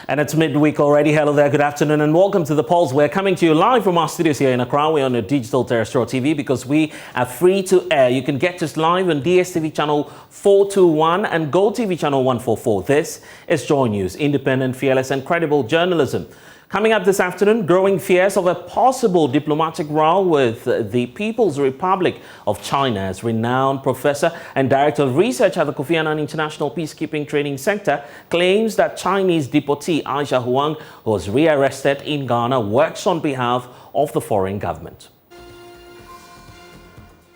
And it's midweek already. Hello there, good afternoon, and welcome to The Pulse. We're coming to you live from our studios here in Accra. We're on your digital terrestrial TV because we are free to air. You can get us live on DSTV channel 421 and GoTV channel 144. This is JoyNews, independent, fearless, and credible journalism. Coming up this afternoon, growing fears of a possible diplomatic row with the People's Republic of China, as renowned professor and director of research at the Kofi Annan International Peacekeeping Training Center claims that Chinese deportee Aisha Huang, who was rearrested in Ghana, works on behalf of the foreign government.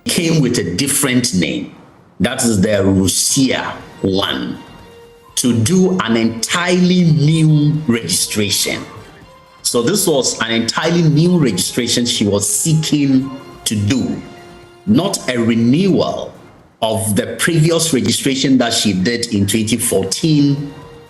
Came with a different name, that is the Russia one, to do an entirely new registration. So this was an entirely new registration she was seeking to do, not a renewal of the previous registration that she did in 2014,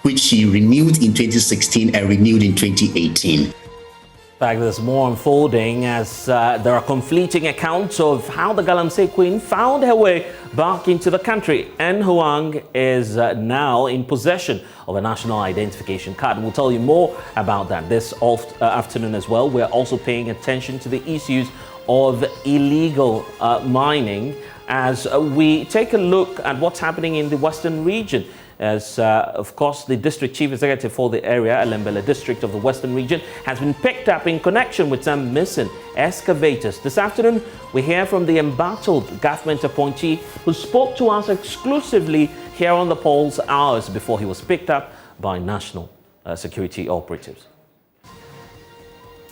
which she renewed in 2016 and renewed in 2018. In fact, there's more unfolding as there are conflicting accounts of how the Galamsey Queen found her way back into the country. And Huang is now in possession of a national identification card. We'll tell you more about that this afternoon as well. We're also paying attention to the issues of illegal mining as we take a look at what's happening in the Western region. As, of course, the district chief executive for the area, Alembele district of the Western region, has been picked up in connection with some missing excavators. This afternoon, we hear from the embattled government appointee who spoke to us exclusively here on The Pulse hours before he was picked up by national security operatives.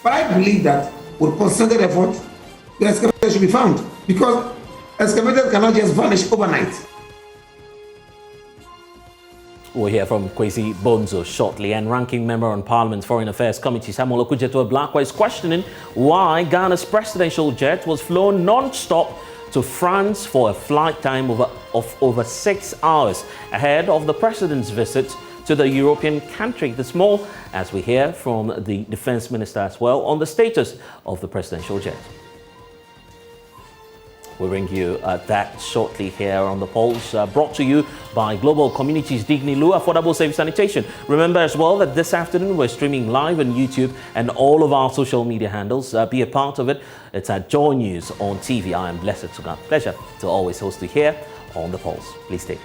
But I believe that with concerted effort, the excavator should be found, because excavators cannot just vanish overnight. We'll hear from Kwesi Bonzo shortly, and Ranking Member on Parliament's Foreign Affairs Committee Samuel Okujeto-Ablakwa is questioning why Ghana's presidential jet was flown non-stop to France for a flight time of over 6 hours ahead of the president's visit to the European country. This more as we hear from the Defense Minister as well on the status of the presidential jet. We'll bring you that shortly here on The Pulse, brought to you by Global Communities Dignilu, Affordable Safe Sanitation. Remember as well that this afternoon we're streaming live on YouTube and all of our social media handles. Be a part of it. It's at JoyNews on TV. I am Blessed Sogah. Pleasure to always host you here on The Pulse. Please stay.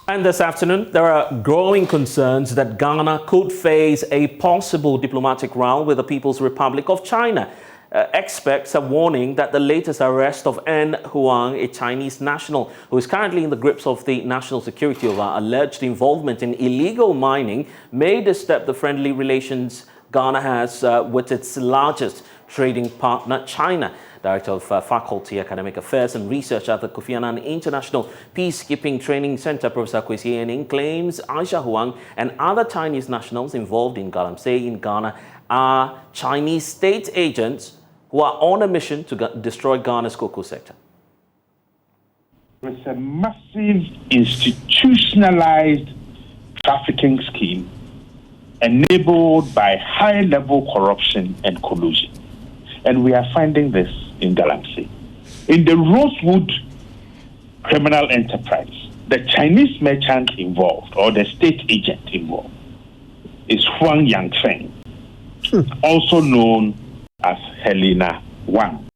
And this afternoon, there are growing concerns that Ghana could face a possible diplomatic row with the People's Republic of China. Experts are warning that the latest arrest of N. Huang, a Chinese national who is currently in the grips of the national security over alleged involvement in illegal mining, may disturb the friendly relations Ghana has with its largest trading partner, China. Director of Faculty, Academic Affairs and Research at the Kofi Annan International Peacekeeping Training Center, Professor Kwesi Annan, claims Aisha Huang and other Chinese nationals involved in Galamsey in Ghana are Chinese state agents who are on a mission to destroy Ghana's cocoa sector. It's a massive institutionalized trafficking scheme enabled by high-level corruption and collusion. And we are finding this in Galamsey. In the Rosewood criminal enterprise, the Chinese merchant involved, or the state agent involved, is Huang Yangfeng, also known as Helena Wang.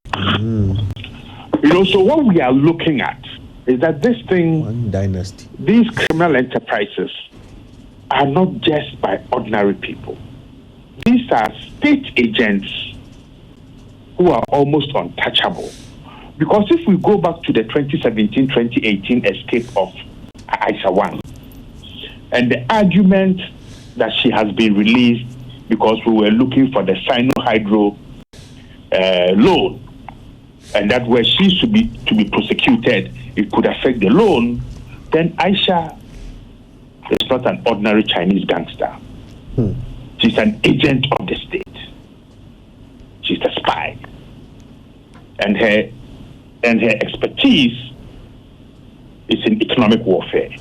So what we are looking at is that this thing, One dynasty, these criminal enterprises are not just by ordinary people. These are state agents who are almost untouchable. Because if we go back to the 2017-2018 escape of Aisha Wang, and the argument that she has been released because we were looking for the Sino-Hydro loan, and that where she should be to be prosecuted, it could affect the loan, then Aisha is not an ordinary Chinese gangster. She's an agent of the state. She's a spy. And her expertise is in economic warfare,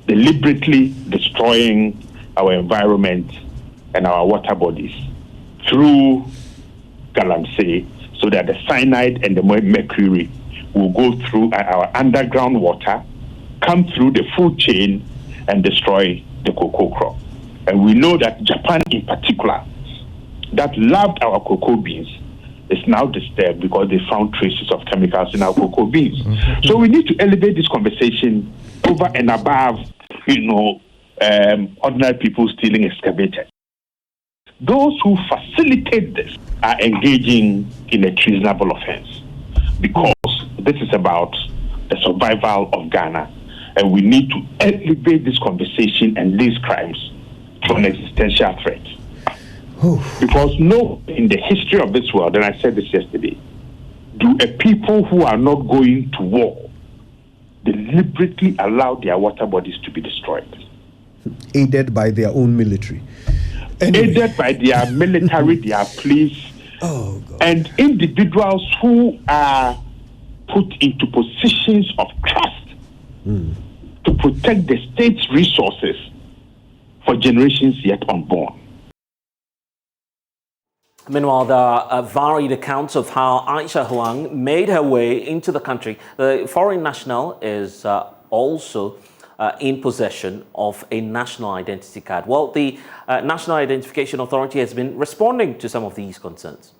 deliberately destroying our environment and our water bodies through galamsey so that the cyanide and the mercury will go through our underground water, come through the food chain, and destroy the cocoa crop. And we know that Japan in particular, that loved our cocoa beans, is now disturbed because they found traces of chemicals in our cocoa beans. Mm-hmm. So we need to elevate this conversation over and above, ordinary people stealing excavators. Those who facilitate this are engaging in a treasonable offense, because this is about the survival of Ghana, and we need to elevate this conversation and these crimes to an existential threat. Because in the history of this world, and I said this yesterday, do a people who are not going to war deliberately allow their water bodies to be destroyed? Aided by their own military. Anyway. Aided by their military, their police, and individuals who are put into positions of trust to protect the state's resources for generations yet unborn. Meanwhile, there are varied accounts of how Aisha Huang made her way into the country. The foreign national is also in possession of a national identity card. Well, the National Identification Authority has been responding to some of these concerns.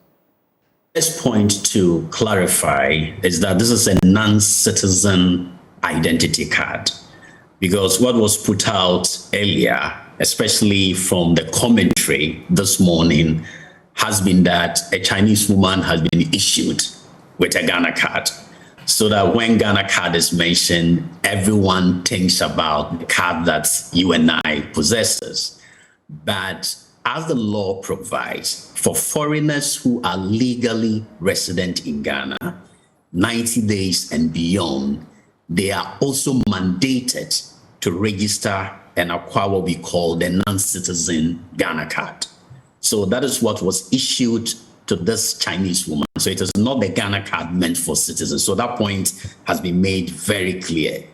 First point to clarify is that this is a non-citizen identity card, because what was put out earlier, especially from the commentary this morning, has been that a Chinese woman has been issued with a Ghana card, so that when Ghana card is mentioned, everyone thinks about the card that you and I possesses. But as the law provides, for foreigners who are legally resident in Ghana, 90 days and beyond, they are also mandated to register and acquire what we call the non-citizen Ghana card. So that is what was issued to this Chinese woman. So it is not the Ghana card meant for citizens. So that point has been made very clear.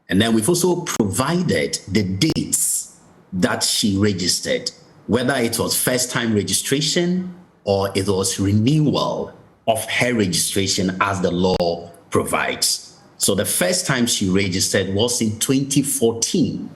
And then we've also provided the dates that she registered, whether it was first-time registration or it was renewal of her registration as the law provides. So the first time she registered was in 2014.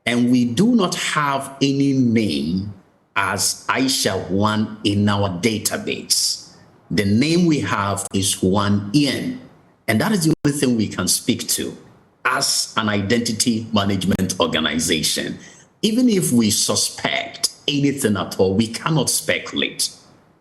And we do not have any name as Aisha Huang in our database. The name we have is Huang Ian, and that is the only thing we can speak to as an identity management organization. Even if we suspect anything at all, we cannot speculate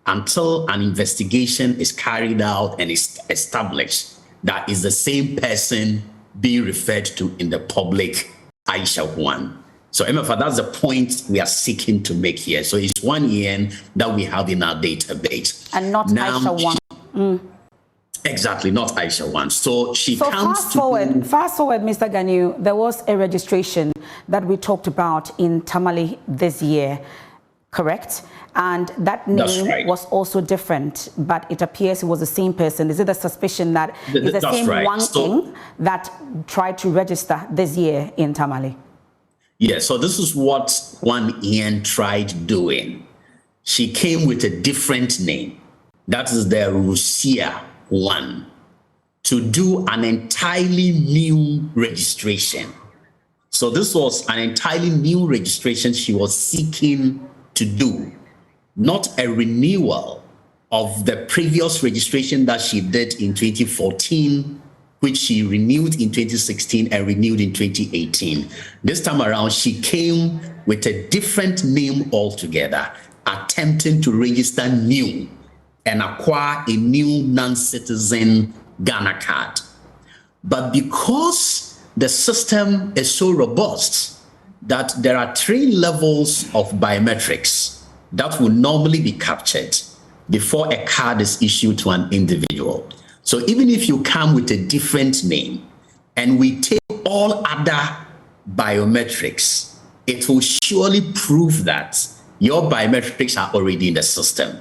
until an investigation is carried out and is established that is the same person being referred to in the public, Aisha Huang. So, MFA, that's the point we are seeking to make here. So it's 1 year that we have in our database. And not now, Aisha Huang. Exactly, not Aisha Huang. So she comes fast forward, Mr. Ganyu, there was a registration that we talked about in Tamale this year, correct? And that name was also different, but it appears it was the same person. Is it a suspicion that it's the same Wang Ing that tried to register this year in Tamale? Yeah, so this is what Huang Ian tried doing. She came with a different name. That is the Russia one, to do an entirely new registration. So this was an entirely new registration she was seeking to do, not a renewal of the previous registration that she did in 2014, which she renewed in 2016 and renewed in 2018. This time around, she came with a different name altogether, attempting to register new and acquire a new non-citizen Ghana card. But because the system is so robust that there are 3 levels of biometrics that will normally be captured before a card is issued to an individual. So even if you come with a different name and we take all other biometrics, it will surely prove that your biometrics are already in the system.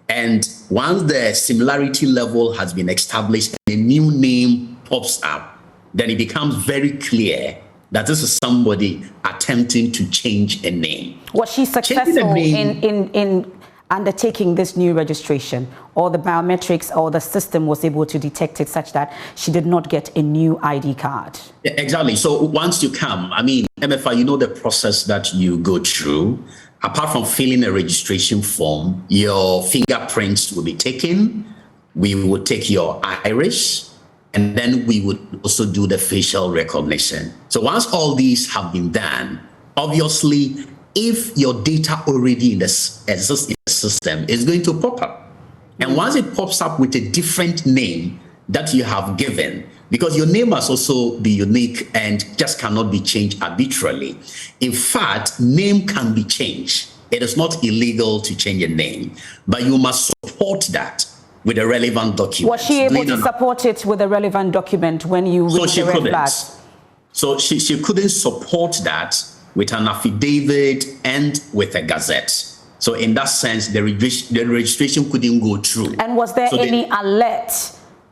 And once the similarity level has been established and a new name pops up, then it becomes very clear that this is somebody attempting to change a name. Was she successful in undertaking this new registration, or the biometrics or the system was able to detect it such that she did not get a new ID card? Yeah, exactly. So once you come, I mean, MFI, you know the process that you go through. Apart from filling a registration form, your fingerprints will be taken. We would take your iris, and then we would also do the facial recognition. So once all these have been done, obviously, if your data already exists in the system, it's going to pop up. And once it pops up with a different name that you have given, because your name must also be unique and just cannot be changed arbitrarily. In fact, name can be changed. It is not illegal to change a name, but you must support that with a relevant document. Was she able to support it with a relevant document when you read the red flags? So she couldn't support that with an affidavit and with a gazette. So in that sense, the registration couldn't go through. And was there any alert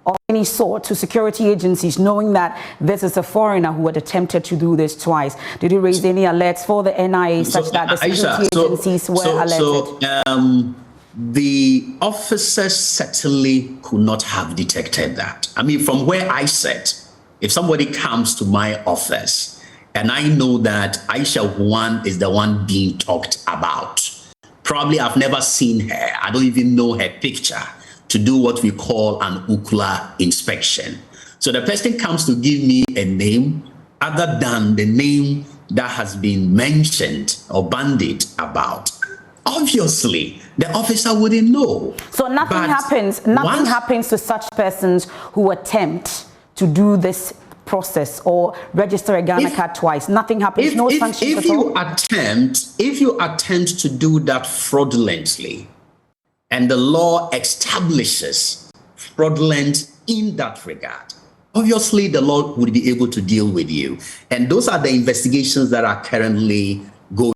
of any sort to security agencies knowing that this is a foreigner who had attempted to do this twice? Did you raise any alerts for the NIA such that the security agencies were alerted? The officers certainly could not have detected that. I mean, from where I sit, if somebody comes to my office and I know that Aisha Huang is the one being talked about, probably I've never seen her, I don't even know her picture, to do what we call an ocular inspection. So the person comes to give me a name other than the name that has been mentioned or bandied about. Obviously, the officer wouldn't know. So nothing happens to such persons who attempt to do this process or register a Ghana card twice. Nothing happens, no sanctions at all? If you attempt to do that fraudulently, and the law establishes fraudulent in that regard, obviously the law would be able to deal with you. And those are the investigations that are currently going.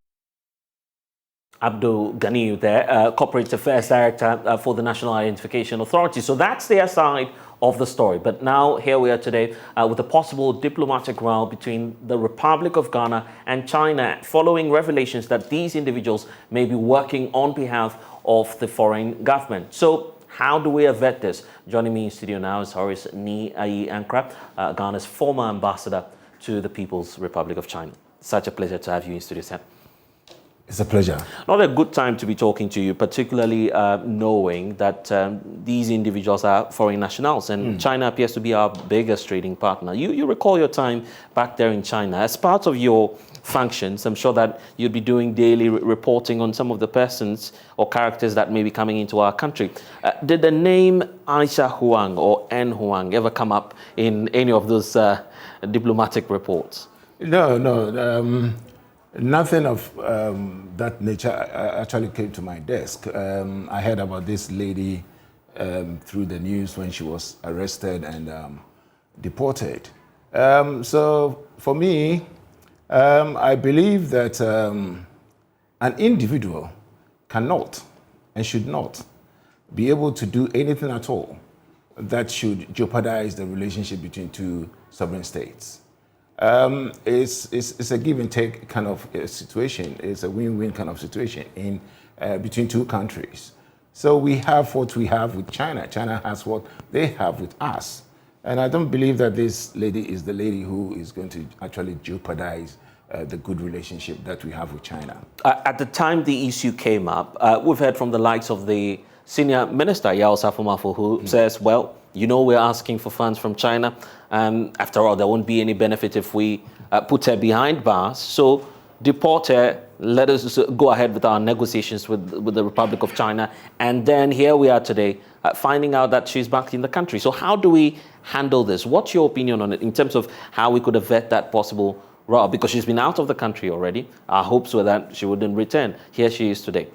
Abdul Ganiyu there, Corporate Affairs Director for the National Identification Authority. So that's their side of the story. But now here we are today with a possible diplomatic row between the Republic of Ghana and China following revelations that these individuals may be working on behalf of the foreign government. So how do we avert this? Joining me in studio now is Horace Ni Ayi Ankra, Ghana's former ambassador to the People's Republic of China. Such a pleasure to have you in studio, sir. It's a pleasure. Not a good time to be talking to you, particularly knowing that these individuals are foreign nationals and China appears to be our biggest trading partner. You recall your time back there in China. As part of your functions, I'm sure that you'd be doing daily reporting on some of the persons or characters that may be coming into our country. Did the name Aisha Huang or N Huang ever come up in any of those diplomatic reports? No. Nothing of that nature actually came to my desk. I heard about this lady through the news when she was arrested and deported. So for me, I believe that an individual cannot and should not be able to do anything at all that should jeopardize the relationship between two sovereign states. It's a give and take kind of situation. It's a win-win kind of situation in between two countries. So we have what we have with China. China has what they have with us. And I don't believe that this lady is the lady who is going to actually jeopardize the good relationship that we have with China. At the time the issue came up, we've heard from the likes of the senior minister, Yao Safomafo, who says, well, you know, we're asking for funds from China. After all, there won't be any benefit if we put her behind bars. So deport her, let us go ahead with our negotiations with the Republic of China. And then here we are today, finding out that she's back in the country. So how do we handle this? What's your opinion on it in terms of how we could avert that possible row? Because she's been out of the country already. Our hopes were that she wouldn't return. Here she is today.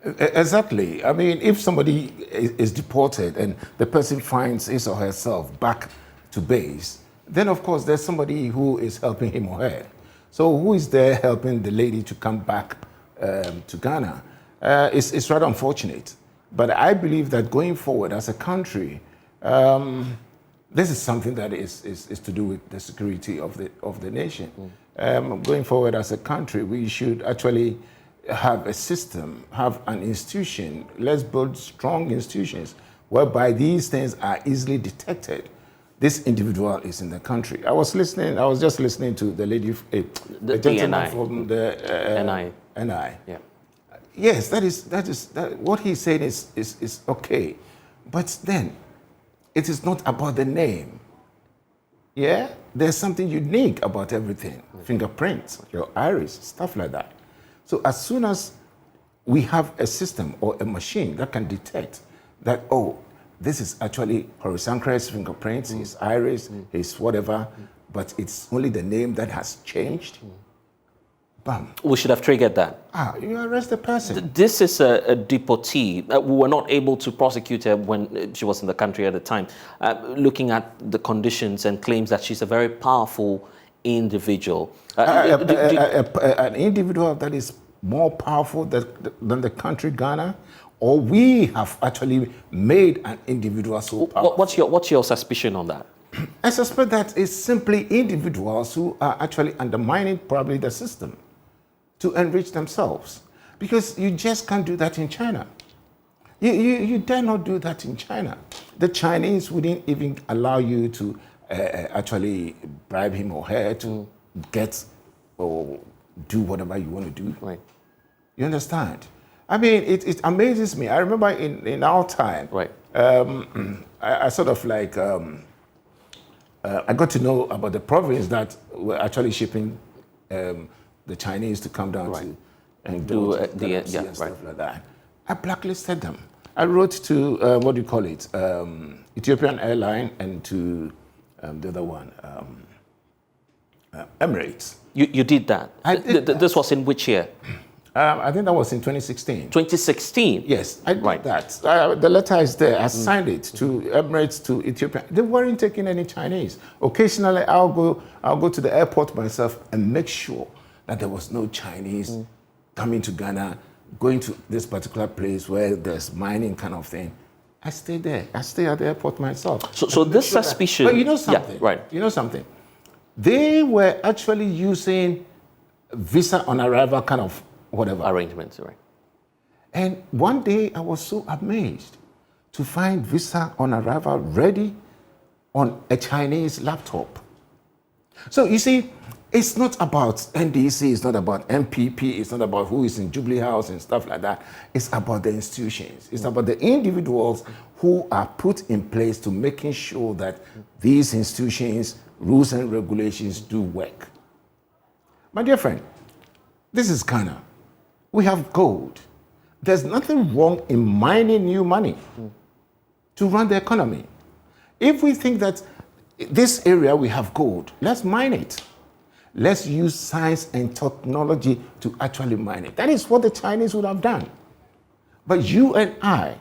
Exactly. I mean, if somebody is deported and the person finds his or herself back to base, then of course there's somebody who is helping him or her. So who is there helping the lady to come back to Ghana? It's rather unfortunate. But I believe that going forward as a country, this is something that is to do with the security of the nation. Going forward as a country, we should actually have a system, have an institution. Let's build strong institutions whereby these things are easily detected. This individual is in the country. I was just listening to the lady, the gentleman NI. from the NI. Yeah. Yes, that what he's saying is okay. But then it is not about the name. Yeah? There's something unique about everything. Fingerprints, your iris, stuff like that. So as soon as we have a system or a machine that can detect that, oh, this is actually Horisankra's fingerprints, his iris, his whatever, but it's only the name that has changed. Bam. We should have triggered that. You arrest the person. This is a deportee. We were not able to prosecute her when she was in the country at the time. Looking at the conditions and claims that she's a very powerful individual. An individual that is more powerful than the country Ghana, or we have actually made an individual so powerful. What's your suspicion on that? I suspect that it's simply individuals who are actually undermining probably the system to enrich themselves. Because you just can't do that in China. You dare not do that in China. The Chinese wouldn't even allow you to actually bribe him or her to get or do whatever you want to do. Right. You understand? I mean, it amazes me. I remember in our time, right. I sort of like, I got to know about the province that were actually shipping the Chinese to come down to and do and stuff like that. I blacklisted them. I wrote to, what do you call it, Ethiopian Airline and to the other one, Emirates. You did that? I did that. This was in which year? I think that was in 2016. 2016? Yes, I did that. The letter is there. I signed it to Emirates, to Ethiopia. They weren't taking any Chinese. Occasionally, I'll go to the airport myself and make sure that there was no Chinese coming to Ghana, going to this particular place where there's mining kind of thing. I stay there. I stay at the airport myself. So this suspicion... But you know something? Yeah, right. You know something? They were actually using visa on arrival kind of whatever. Arrangements, right. And one day I was so amazed to find visa on arrival ready on a Chinese laptop. So you see, it's not about NDC, it's not about MPP, it's not about who is in Jubilee House and stuff like that. It's about the institutions. It's about the individuals who are put in place to making sure that these institutions, rules and regulations do work. My dear friend, this is Ghana. We have gold. There's nothing wrong in mining new money to run the economy. If we think that this area we have gold, let's mine it. Let's use science and technology to actually mine it. That is what the Chinese would have done. But you and I,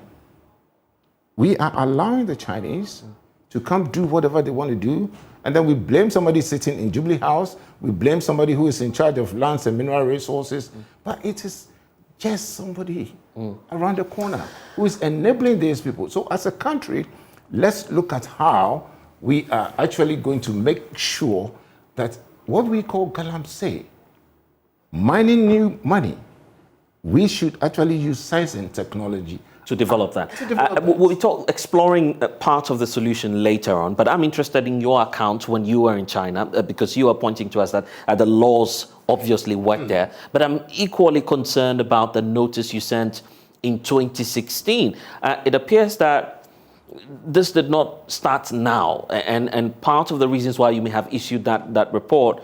we are allowing the Chinese to come do whatever they want to do, and then we blame somebody sitting in Jubilee House, we blame somebody who is in charge of lands and mineral resources, but it is just somebody around the corner who is enabling these people. So as a country, let's look at how we are actually going to make sure that what we call galamsey, mining new money, we should actually use science and technology to develop that. We'll be exploring part of the solution later on, but I'm interested in your account when you were in China, because you are pointing to us that the laws obviously work there, but I'm equally concerned about the notice you sent in 2016. It appears that this did not start now, and part of the reasons why you may have issued that report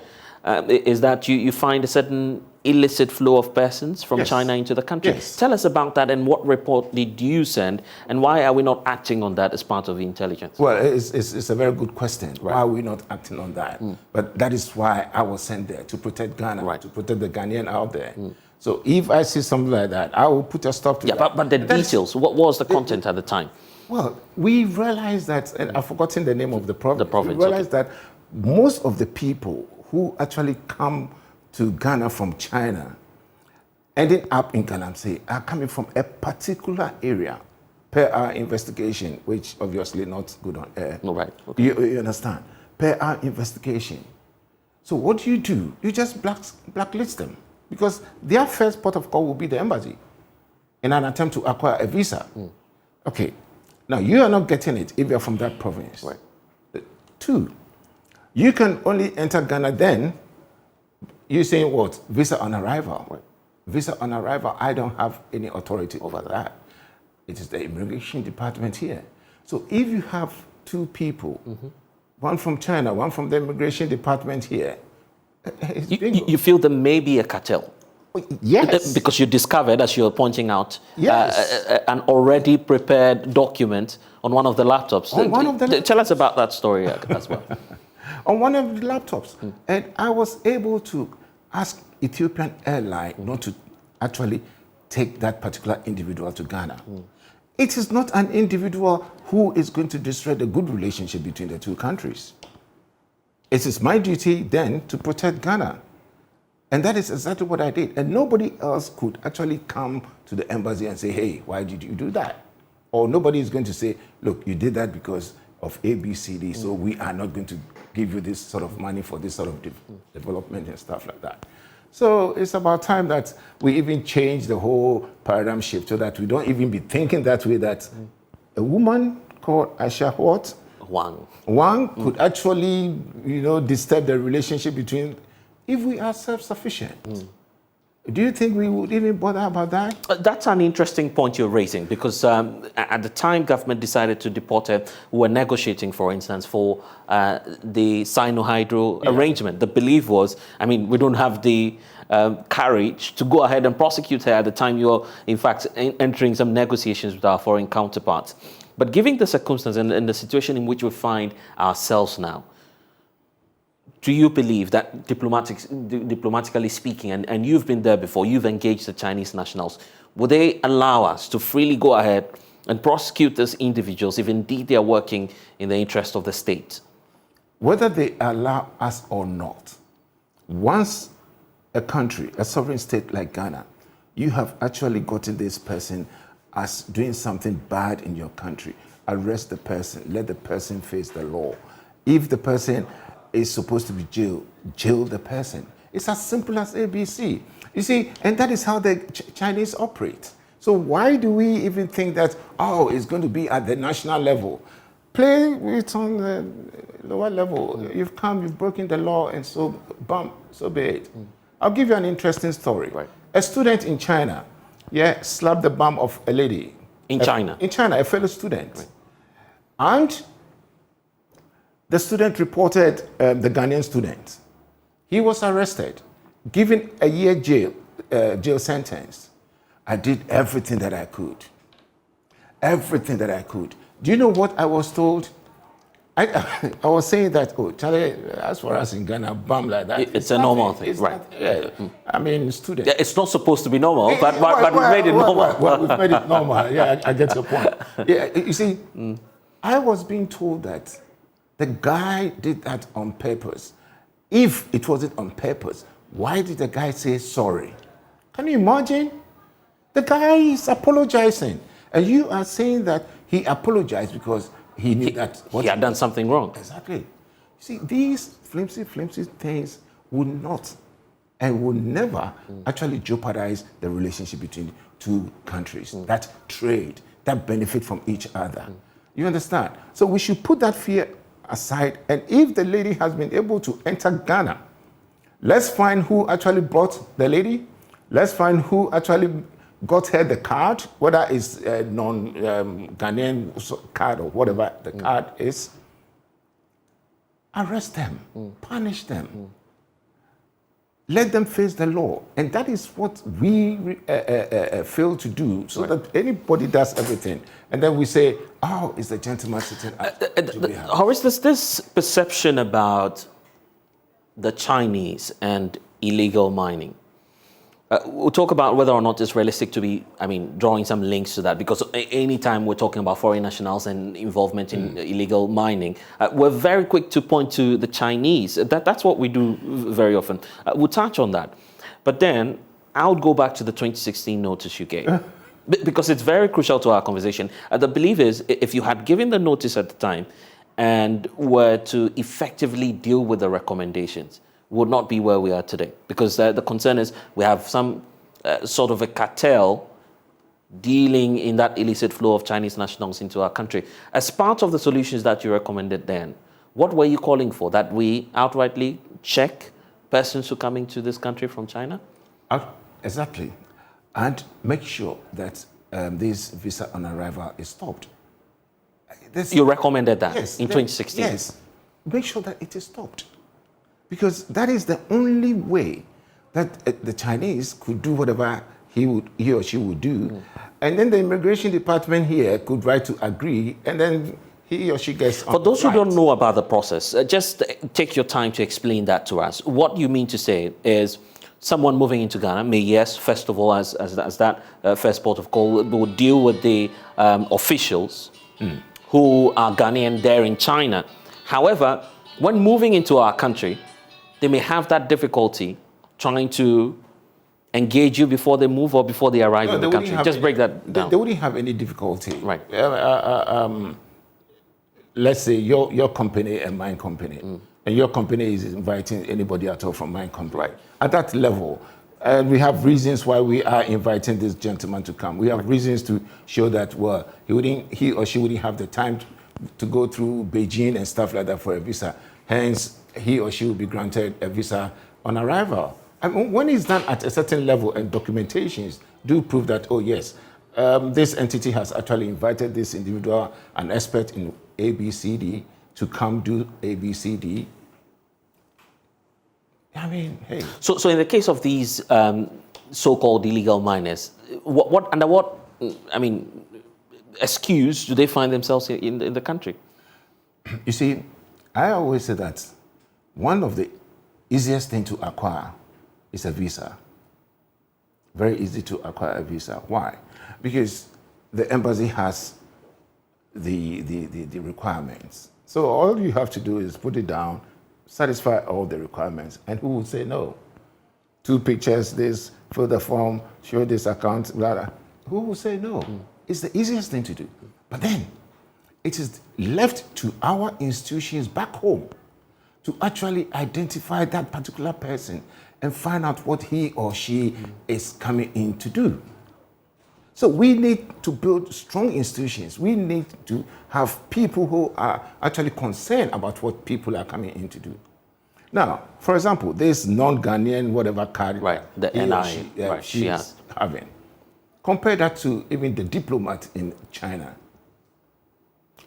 is that you find a certain illicit flow of persons from China into the country. Yes. Tell us about that, and what report did you send, and why are we not acting on that as part of the intelligence? Well, it's a very good question. Right. Why are we not acting on that? But that is why I was sent there, to protect Ghana, to protect the Ghanaian out there. So if I see something like that, I will put a stop to that. But the details, what was the content at the time? Well, we realized that, and I've forgotten the name of the province. The province, we realized that most of the people who actually come to Ghana from China, ending up in Galamsey, are coming from a particular area per our investigation, which obviously not good on air. No, right. Okay. You understand? Per our investigation. So what do? You just blacklist them. because their first port of call will be the embassy in an attempt to acquire a visa. Okay, now you are not getting it if you're from that province. Right. 2, you can only enter Ghana then using what? Visa on arrival. Right. Visa on arrival, I don't have any authority over that. It is the immigration department here. So if you have 2 people, one from China, one from the immigration department here, it's bingo. You feel there may be a cartel? Yes. Because you discovered, as you're pointing out, Yes. an already prepared document on one of the laptops. On one of the Tell us about that story as well. On one of the laptops. And I was able to ask Ethiopian Airlines not to actually take that particular individual to Ghana. It is not an individual who is going to destroy the good relationship between the 2 countries. It is my duty then to protect Ghana. And that is exactly what I did. And nobody else could actually come to the embassy and say, hey, why did you do that? Or nobody is going to say, look, you did that because of A, B, C, D, so we are not going to give you this sort of money for this sort of development and stuff like that. So it's about time that we even change the whole paradigm shift so that we don't even be thinking that way, that a woman called Aisha Wang could actually, disturb the relationship between, if we are self-sufficient. Do you think we would even bother about that? That's an interesting point you're raising, because at the time government decided to deport her, we were negotiating, for instance, for the Sino-Hydro arrangement. The belief was, we don't have the courage to go ahead and prosecute her at the time you're, in fact, entering some negotiations with our foreign counterparts. But given the circumstance and the situation in which we find ourselves now, do you believe that diplomatically speaking, and you've been there before, you've engaged the Chinese nationals, would they allow us to freely go ahead and prosecute these individuals if indeed they are working in the interest of the state? Whether they allow us or not, once a country, a sovereign state like Ghana, you have actually gotten this person as doing something bad in your country, arrest the person, let the person face the law. If the person is supposed to be jailed, jail the person. It's as simple as ABC. You see, and that is how the Chinese operate. So why do we even think that, it's going to be at the national level? Play it on the lower level. You've come, you've broken the law, and so be it. I'll give you an interesting story. Right. A student in China, slapped the bum of a lady. In China, a fellow student. Right. And the student reported the Ghanaian student. He was arrested, given a year jail sentence. I did everything that I could. Everything that I could. Do you know what I was told? I was saying that, Charlie, as for us in Ghana, bum like that. It's a normal thing, right? Student. It's not supposed to be normal, but we made it normal. Well, we've made it normal. Yeah, I get your point. You see, I was being told that the guy did that on purpose. If it wasn't on purpose, why did the guy say sorry? Can you imagine? The guy is apologizing. And you are saying that he apologized because he knew that he had done something wrong. Exactly. You see, these flimsy things would not and would never actually jeopardize the relationship between 2 countries. That trade, that benefit from each other. You understand? So we should put that fear aside, and if the lady has been able to enter Ghana, let's find who actually brought the lady. Let's find who actually got her the card, whether it's a non-Ghanaian card or whatever the card is. Arrest them, punish them, let them face the law. And that is what we fail to do, so that anybody does everything. And then we say, it's the gentleman sitting at Horace, there's this perception about the Chinese and illegal mining. We'll talk about whether or not it's realistic to be, drawing some links to that, because anytime we're talking about foreign nationals and involvement in illegal mining, we're very quick to point to the Chinese. That's what we do very often. We'll touch on that. But then I would go back to the 2016 notice you gave, because it's very crucial to our conversation. The belief is, if you had given the notice at the time and were to effectively deal with the recommendations, would not be where we are today. Because the concern is we have some sort of a cartel dealing in that illicit flow of Chinese nationals into our country. As part of the solutions that you recommended then, what were you calling for? That we outrightly check persons who come into this country from China? Exactly. And make sure that this visa on arrival is stopped. You recommended that in 2016? Yes. Make sure that it is stopped. Because that is the only way that the Chinese could do whatever he or she would do. And then the immigration department here could write to agree, and then he or she gets on. For those who don't know about the process, just take your time to explain that to us. What you mean to say is someone moving into Ghana may, yes, first of all, as that first port of call, will deal with the officials who are Ghanaian there in China. However, when moving into our country, they may have that difficulty trying to engage you before they move or before they arrive in the country. Just break that down. They wouldn't have any difficulty. Right. Let's say your company and my company, and your company is inviting anybody at all from my company. Right. At that level, we have reasons why we are inviting this gentleman to come. We have reasons to show that, well, he or she wouldn't have the time to go through Beijing and stuff like that for a visa. Hence, he or she will be granted a visa on arrival. I mean, when it's done at a certain level and documentations do prove that, oh yes, this entity has actually invited this individual, an expert in ABCD, to come do ABCD. I mean, hey. So in the case of these so-called illegal miners, under what excuse do they find themselves in the country? You see, I always say that one of the easiest things to acquire is a visa. Very easy to acquire a visa. Why? Because the embassy has the requirements. So all you have to do is put it down, satisfy all the requirements, and who would say no? 2 pictures, this, fill the form, show this account, blah, blah. Who will say no? It's the easiest thing to do. But then, it is left to our institutions back home to actually identify that particular person and find out what he or she is coming in to do. So we need to build strong institutions. We need to have people who are actually concerned about what people are coming in to do. Now, for example, this non-Ghanaian whatever card the NI she's having. Compare that to even the diplomat in China.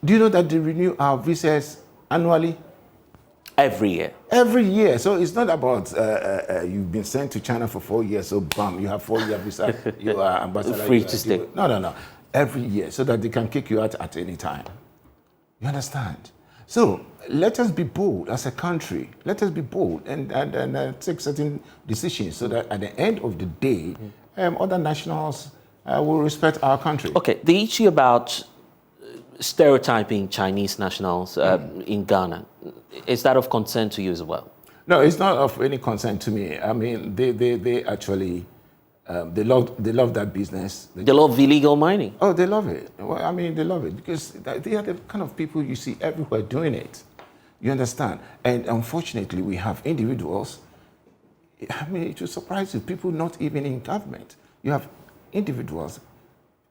Do you know that they renew our visas annually? Every year. Every year. So it's not about you've been sent to China for 4 years, so bam, you have 4-year visa, you are ambassador. Free to stay. No. Every year, so that they can kick you out at any time. You understand? So let us be bold as a country. Let us be bold and take certain decisions so that at the end of the day, other nationals will respect our country. Okay, the issue about stereotyping Chinese nationals in Ghana, is that of concern to you as well? No, it's not of any concern to me. I mean, they actually, they love that business. They love illegal mining. Oh, they love it. Well, I mean, they love it because they are the kind of people you see everywhere doing it. You understand? And unfortunately, we have individuals, I mean, it will surprise you, people not even in government. You have individuals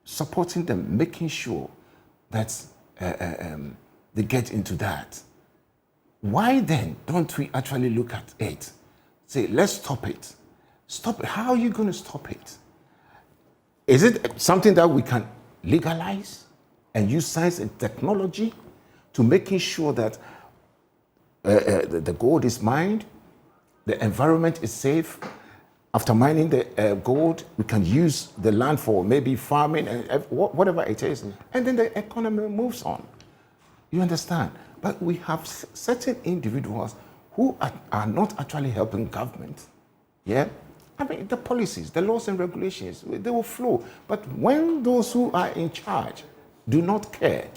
supporting them, making sure that they get into that. Why then don't we actually look at it? Say, let's stop it. Stop it. How are you going to stop it? Is it something that we can legalize and use science and technology to making sure that the gold is mined, the environment is safe? After mining the gold, we can use the land for maybe farming and whatever it is, and then the economy moves on. You understand? But we have certain individuals who are not actually helping government. Yeah? I mean, the policies, the laws and regulations, they will flow. But when those who are in charge do not care,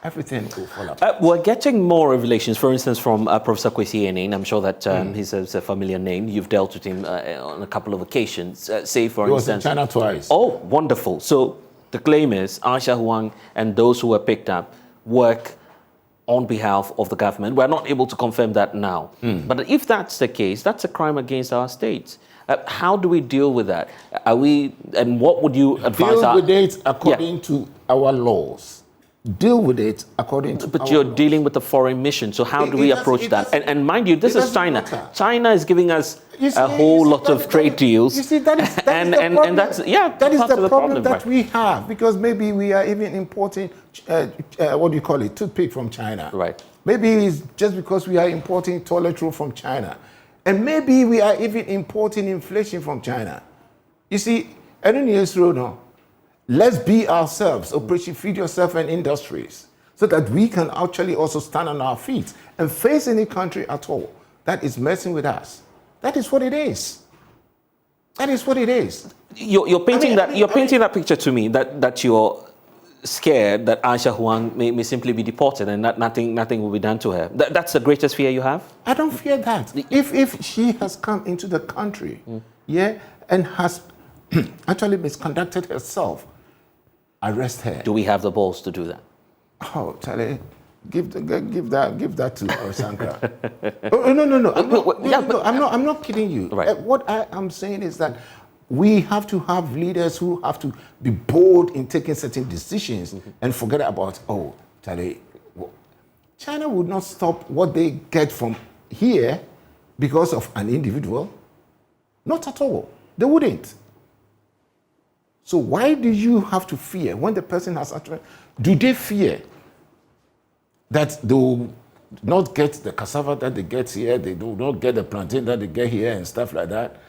everything will fall apart. We're getting more revelations, for instance, from Professor Kwesi Enin. I'm sure that he's a familiar name. You've dealt with him on a couple of occasions. Say, for he instance... was in China twice. Oh, wonderful. So the claim is Aisha Huang and those who were picked up work on behalf of the government. We're not able to confirm that now. But if that's the case, that's a crime against our state. How do we deal with that? And what would you advise? Deal with it according to our laws. Deal with it according to But you're dealing with a foreign mission, so how do we approach that? And mind you, this is China. China is giving us a whole lot of trade deals. You see, that is the problem. That is the problem that we have, because maybe we are even importing, toothpick from China. Right. Maybe it's just because we are importing toilet roll from China. And maybe we are even importing inflation from China. You see, I don't know. Let's be ourselves, Operation Feed Yourself and Industries, so that we can actually also stand on our feet and face any country at all that is messing with us. That is what it is. That is what it is. You're painting that picture to me, that you're scared that Aisha Huang may simply be deported and that nothing will be done to her. That's the greatest fear you have? I don't fear that. If she has come into the country, and has actually misconducted herself, arrest her. Do we have the balls to do that? Oh, Charlie, give that to Osanka. No. I'm not kidding you. Right. What I am saying is that we have to have leaders who have to be bold in taking certain decisions and forget about, Charlie, China would not stop what they get from here because of an individual. Not at all. They wouldn't. So why do you have to fear when the person has actually... Do they fear that they will not get the cassava that they get here, they do not get the plantain that they get here and stuff like that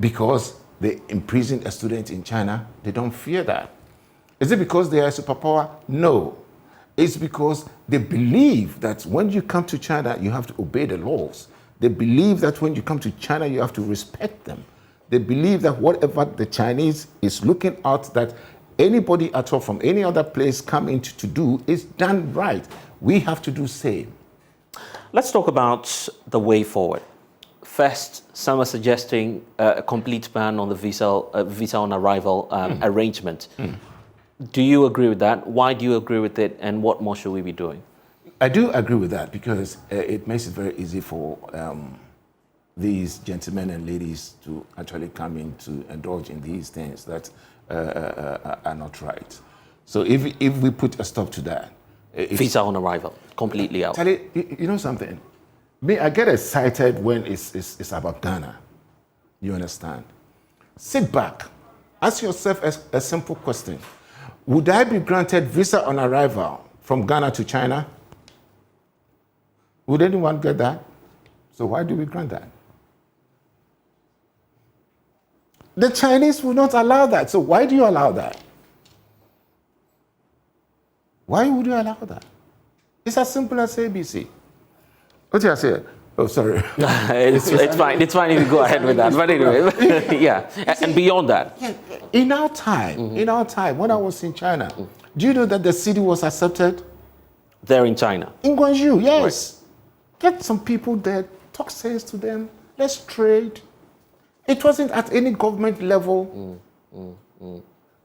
because they imprisoned a student in China? They don't fear that. Is it because they are a superpower? No. It's because they believe that when you come to China, you have to obey the laws. They believe that when you come to China, you have to respect them. They believe that whatever the Chinese is looking at, that anybody at all from any other place come in to do is done right. We have to do same. Let's talk about the way forward. First, some are suggesting a complete ban on the visa on arrival arrangement. Do you agree with that? Why do you agree with it? And what more should we be doing? I do agree with that because it makes it very easy for these gentlemen and ladies to actually come in to indulge in these things that are not right. So if we put a stop to that. Visa on arrival, completely out. You know something? I get excited when it's about Ghana. You understand? Sit back. Ask yourself a simple question. Would I be granted visa on arrival from Ghana to China? Would anyone get that? So why do we grant that? The Chinese will not allow that. So why do you allow that? Why would you allow that? It's as simple as ABC. What did I say? Oh, sorry. it's fine. It's fine if you go ahead with that. But anyway, yeah. And beyond that. Yeah, in our time, when I was in China, do you know that the city was accepted? There in China? In Guangzhou, yes. Right. Get some people there, talk sense to them, let's trade. It wasn't at any government level.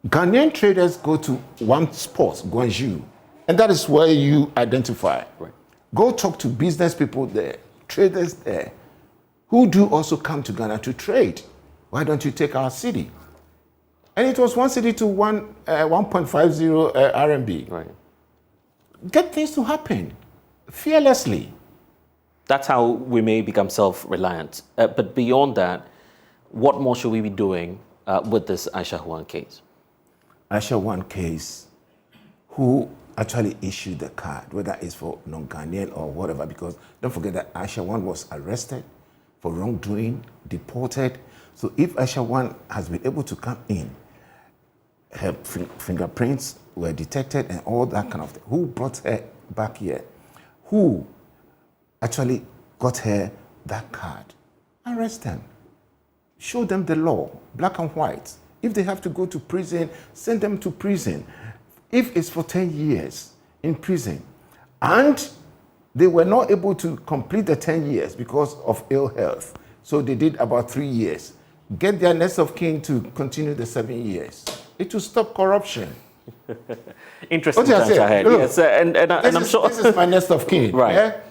Ghanaian traders go to one spot, Guangzhou, and that is where you identify. Right. Go talk to business people there, traders there, who do also come to Ghana to trade. Why don't you take our city? And it was one city to 1.50 RMB. Right. Get things to happen fearlessly. That's how we may become self-reliant. But beyond that, what more should we be doing with this Aisha Huang case? Aisha Huang case, who actually issued the card, whether it's for non-Ghanaian or whatever, because don't forget that Aisha Huang was arrested for wrongdoing, deported. So if Aisha Huang has been able to come in, her fingerprints were detected and all that kind of thing. Who brought her back here? Who actually got her that card? Arrest them. Show them the law, black and white. If they have to go to prison, send them to prison. If it's for 10 years in prison, and they were not able to complete the 10 years because of ill health, so they did about 3 years, get their next of kin to continue the 7 years. It will stop corruption. Interesting times ahead. Look, yes, and I'm sure this is my next of kin. Right. Yeah?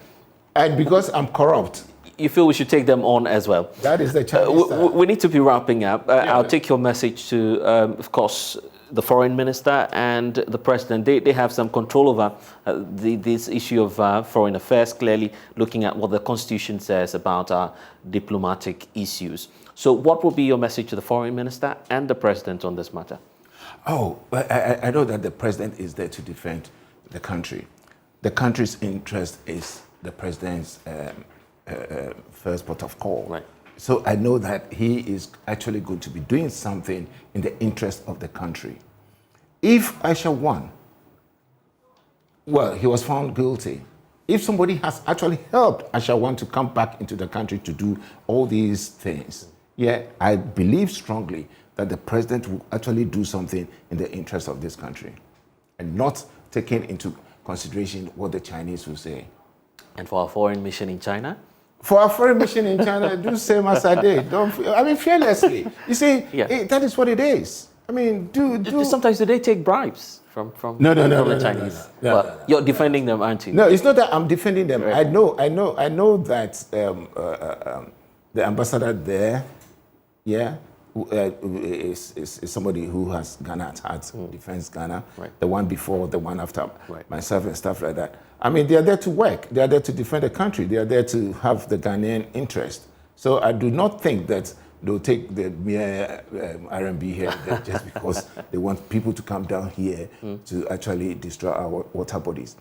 And because I'm corrupt. You feel we should take them on as well. That is the Chinese we need to be wrapping up. Yeah. I'll take your message to, of course, the foreign minister and the president. They have some control over this issue of foreign affairs, clearly looking at what the constitution says about our diplomatic issues. So what will be your message to the foreign minister and the president on this matter? Oh, I know that the president is there to defend the country. The country's interest is the president's first port of call. Right. So I know that he is actually going to be doing something in the interest of the country. If Aisha won, well, he was found guilty. If somebody has actually helped Aisha Wan to come back into the country to do all these things, yeah, I believe strongly that the president will actually do something in the interest of this country and not taking into consideration what the Chinese will say. And for our foreign mission in China? For our foreign mission in China, do same as I did. Fearlessly. You see, that is what it is. I mean, Sometimes do they take bribes from the Chinese? No, you're defending them, aren't you? No, it's not that I'm defending them. Right. I know that the ambassador there, yeah, is somebody who has Ghana at heart, defends Ghana. Right. The one before, the one after myself and stuff like that. I mean, they are there to work. They are there to defend the country. They are there to have the Ghanaian interest. So I do not think that they'll take the mere R&B here just because they want people to come down here to actually destroy our water bodies.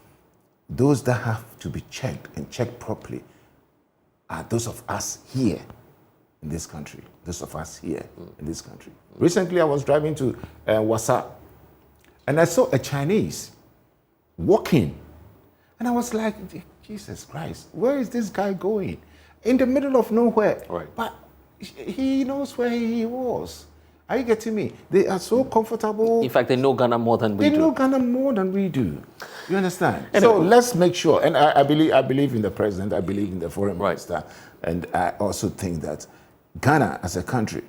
Those that have to be checked and checked properly are those of us here in this country. Those of us here in this country. Recently, I was driving to Wasa, and I saw a Chinese walking. And I was like, Jesus Christ, where is this guy going? In the middle of nowhere. Right. But he knows where he was. Are you getting me? They are so comfortable. In fact, they know Ghana more than we do. They know Ghana more than we do. You understand? Anyway. So let's make sure. And I believe in the president. I believe in the foreign minister. And I also think that Ghana as a country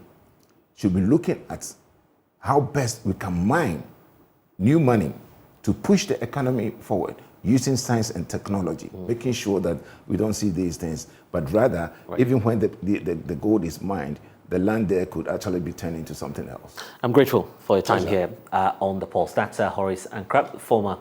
should be looking at how best we can mine new money to push the economy forward, using science and technology, making sure that we don't see these things, but rather, even when the gold is mined, the land there could actually be turned into something else. I'm grateful for your time here on The Pulse. That's Horace Ankrab, former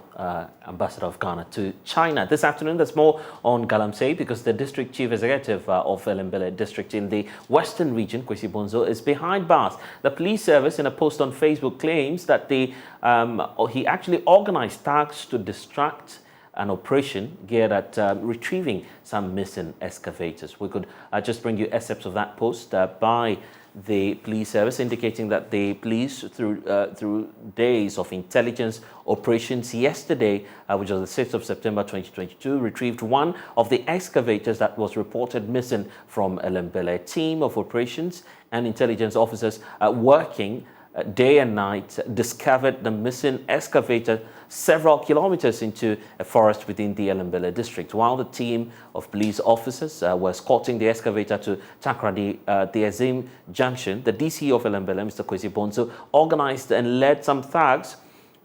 ambassador of Ghana to China. This afternoon, there's more on Galamsey because the district chief executive of Elembele district in the western region, Kwesi Bonzo, is behind bars. The police service, in a post on Facebook, claims that he actually organized thugs to distract an operation geared at retrieving some missing excavators. We could just bring you excerpts of that post by the police service, indicating that the police, through days of intelligence operations yesterday, which was the 6th of September 2022, retrieved one of the excavators that was reported missing from Elembele. A team of operations and intelligence officers working day and night discovered the missing excavator several kilometers into a forest within the Elembele district. While the team of police officers were escorting the excavator to Takrady, the Azim Junction, the DC of Elembele, Mr. Kwesi Bonzo, organized and led some thugs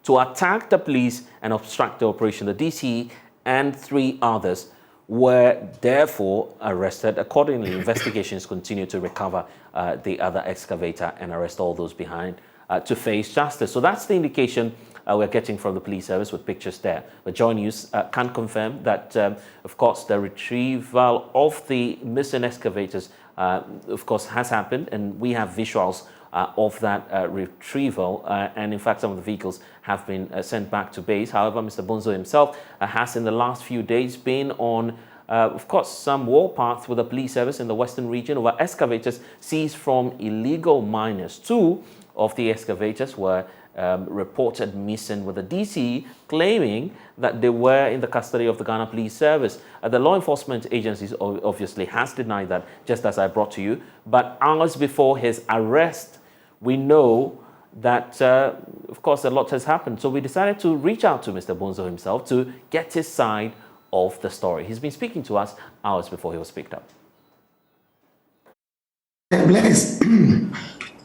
to attack the police and obstruct the operation. The DC and 3 others were therefore arrested. Accordingly, investigations continue to recover the other excavator and arrest all those behind to face justice. So that's the indication we're getting from the police service with pictures there. But JoyNews can confirm that, of course, the retrieval of the missing excavators, of course, has happened, and we have visuals of that retrieval, and in fact some of the vehicles have been sent back to base. However, Mr. Bonzo himself has in the last few days been on of course some warpath with the police service in the western region over excavators seized from illegal miners. 2 of the excavators were reported missing, with the DC claiming that they were in the custody of the Ghana Police Service. The law enforcement agencies obviously has denied that, just as I brought to you. But hours before his arrest, we know that, of course, a lot has happened. So we decided to reach out to Mr. Bonzo himself to get his side of the story. He's been speaking to us hours before he was picked up. Bless.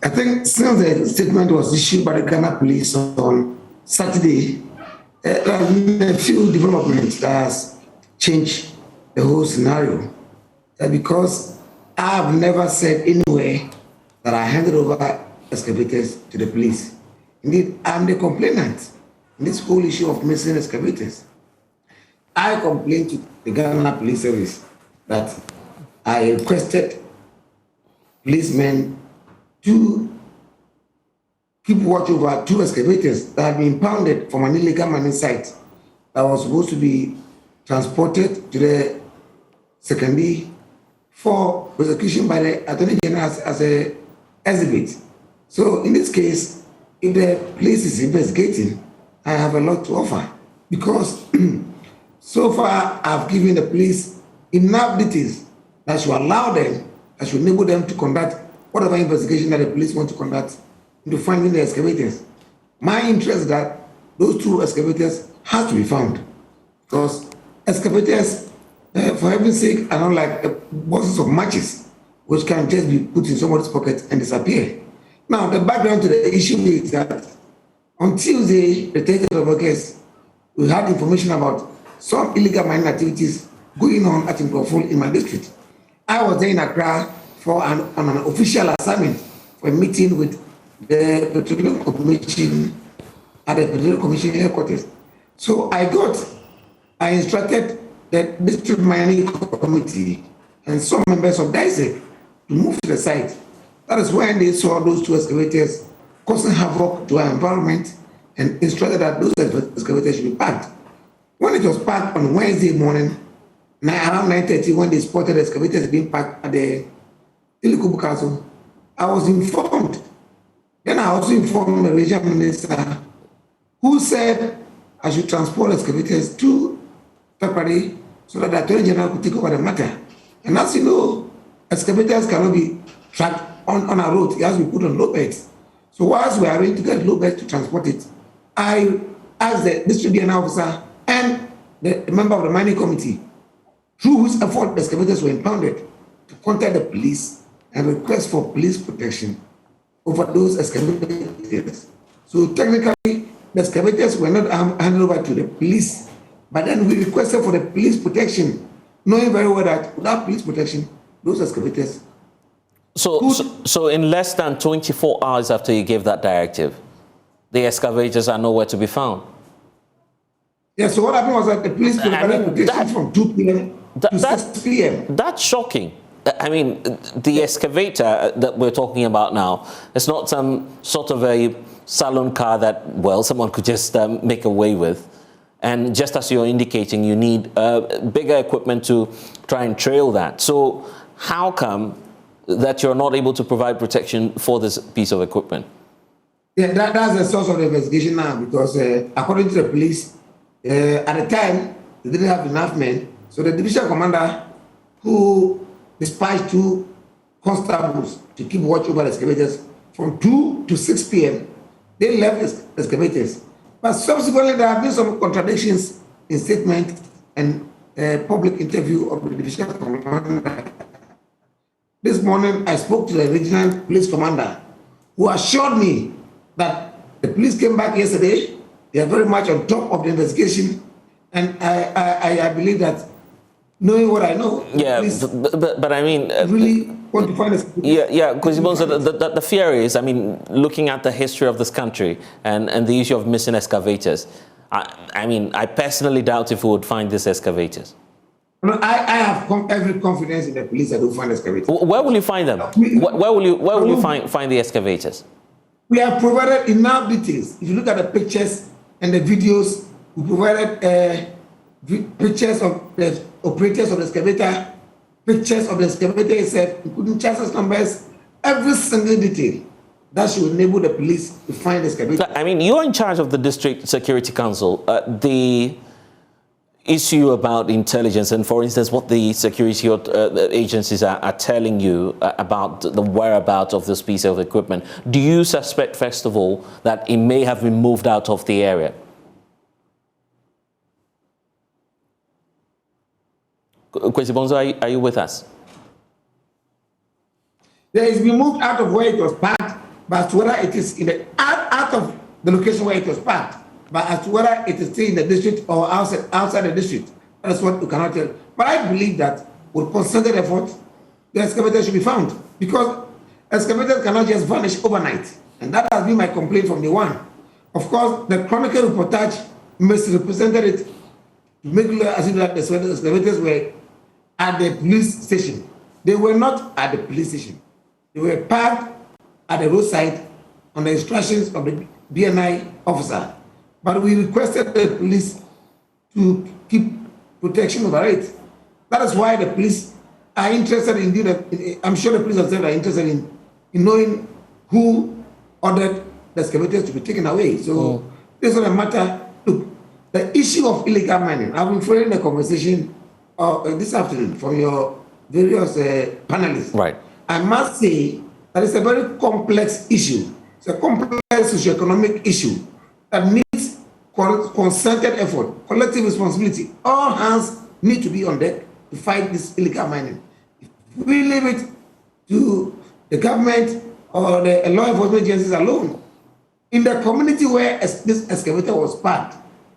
I think since the statement was issued by the Ghana police on Saturday, there have been a few developments that has changed the whole scenario. Because I have never said anywhere that I handed over excavators to the police. Indeed, I'm the complainant in this whole issue of missing excavators. I complained to the Ghana Police Service that I requested policemen to keep watch over 2 excavators that had been impounded from an illegal mining site that was supposed to be transported to the secondary for prosecution by the Attorney General as a exhibit. So in this case, if the police is investigating, I have a lot to offer because so far I've given the police enough details that should allow them, that should enable them to conduct whatever investigation that the police want to conduct into finding the excavators. My interest is that those 2 excavators have to be found because excavators, for heaven's sake, are not like boxes of matches which can just be put in somebody's pocket and disappear. Now, the background to the issue is that on Tuesday, the 30th of August, we had information about some illegal mining activities going on at Nkroful in my district. I was there in Accra for an official assignment for a meeting with the Petroleum Commission at the Petroleum Commission headquarters. So I instructed the district mining committee and some members of DISEC to move to the site. That is when they saw those 2 excavators causing havoc to our environment and instructed that those excavators should be packed. When it was packed on Wednesday morning, around 9:30, when they spotted the excavators being packed at the Ilikubu Castle, I was informed. Then I also informed the regional minister who said I should transport excavators to February so that the Attorney General could take over the matter. And as you know, excavators cannot be tracked on a road. It has to be put on low beds. So whilst we are arranging to get low beds to transport it, I asked the district DNA officer and the member of the mining committee, through whose effort the excavators were impounded, to contact the police and request for police protection over those excavators. So technically, the excavators were not handed over to the police, but then we requested for the police protection, knowing very well that without police protection, those excavators. So in less than 24 hours after you gave that directive, the excavators are nowhere to be found? Yeah, so what happened was that the police provided protection from 2 p.m. to 6 p.m. That's shocking. I mean, the excavator that we're talking about now, it's not some sort of a salon car that, well, someone could just make away with. And just as you're indicating, you need bigger equipment to try and trail that. So how come that you're not able to provide protection for this piece of equipment? Yeah, that's the source of the investigation now, because according to the police, at the time, they didn't have enough men. So the division commander, who dispatched 2 constables to keep watch over the excavators from 2 to 6 p.m., they left the excavators. But subsequently, there have been some contradictions in statement and public interview of the division commander. This morning, I spoke to the regional police commander, who assured me that the police came back yesterday. They are very much on top of the investigation, and I believe that, knowing what I know, yeah, but I mean, really want to find a yeah, because the fear is, I mean, looking at the history of this country and the issue of missing excavators, I mean, I personally doubt if we would find these excavators. No, I have every confidence in the police that will find excavators. Where will you find them? Where will you find the excavators? We have provided enough details. If you look at the pictures and the videos, we provided pictures of the operators of the excavator, pictures of the excavator itself, including chassis numbers, every single detail that should enable the police to find the excavator. I mean, you're in charge of the District Security Council. The issue about intelligence and, for instance, what the security agencies are telling you about the whereabouts of this piece of equipment, do you suspect, first of all, that it may have been moved out of the area? Kwesi Bonzo, are you with us? Yeah, it's been moved out of where it was parked, but whether it is in the out of the location where it was parked, But as to whether it is still in the district or outside the district, that is what you cannot tell. But I believe that with concerted effort, the excavator should be found, because excavators cannot just vanish overnight. And that has been my complaint from day one. Of course, the Chronicle reportage misrepresented it to make it as if that the excavators were at the police station. They were not at the police station. They were parked at the roadside on the instructions of the BNI officer. But we requested the police to keep protection over it. That is why the police are interested in, I'm sure the police themselves are interested in knowing who ordered the excavators to be taken away. So this is a matter. Look, the issue of illegal mining, I've been following the conversation this afternoon from your various panelists. Right. I must say that it's a very complex issue. It's a complex socioeconomic issue that needs concerted effort, collective responsibility. All hands need to be on deck to fight this illegal mining. If we leave it to the government or the law enforcement agencies alone, in the community where this excavator was parked,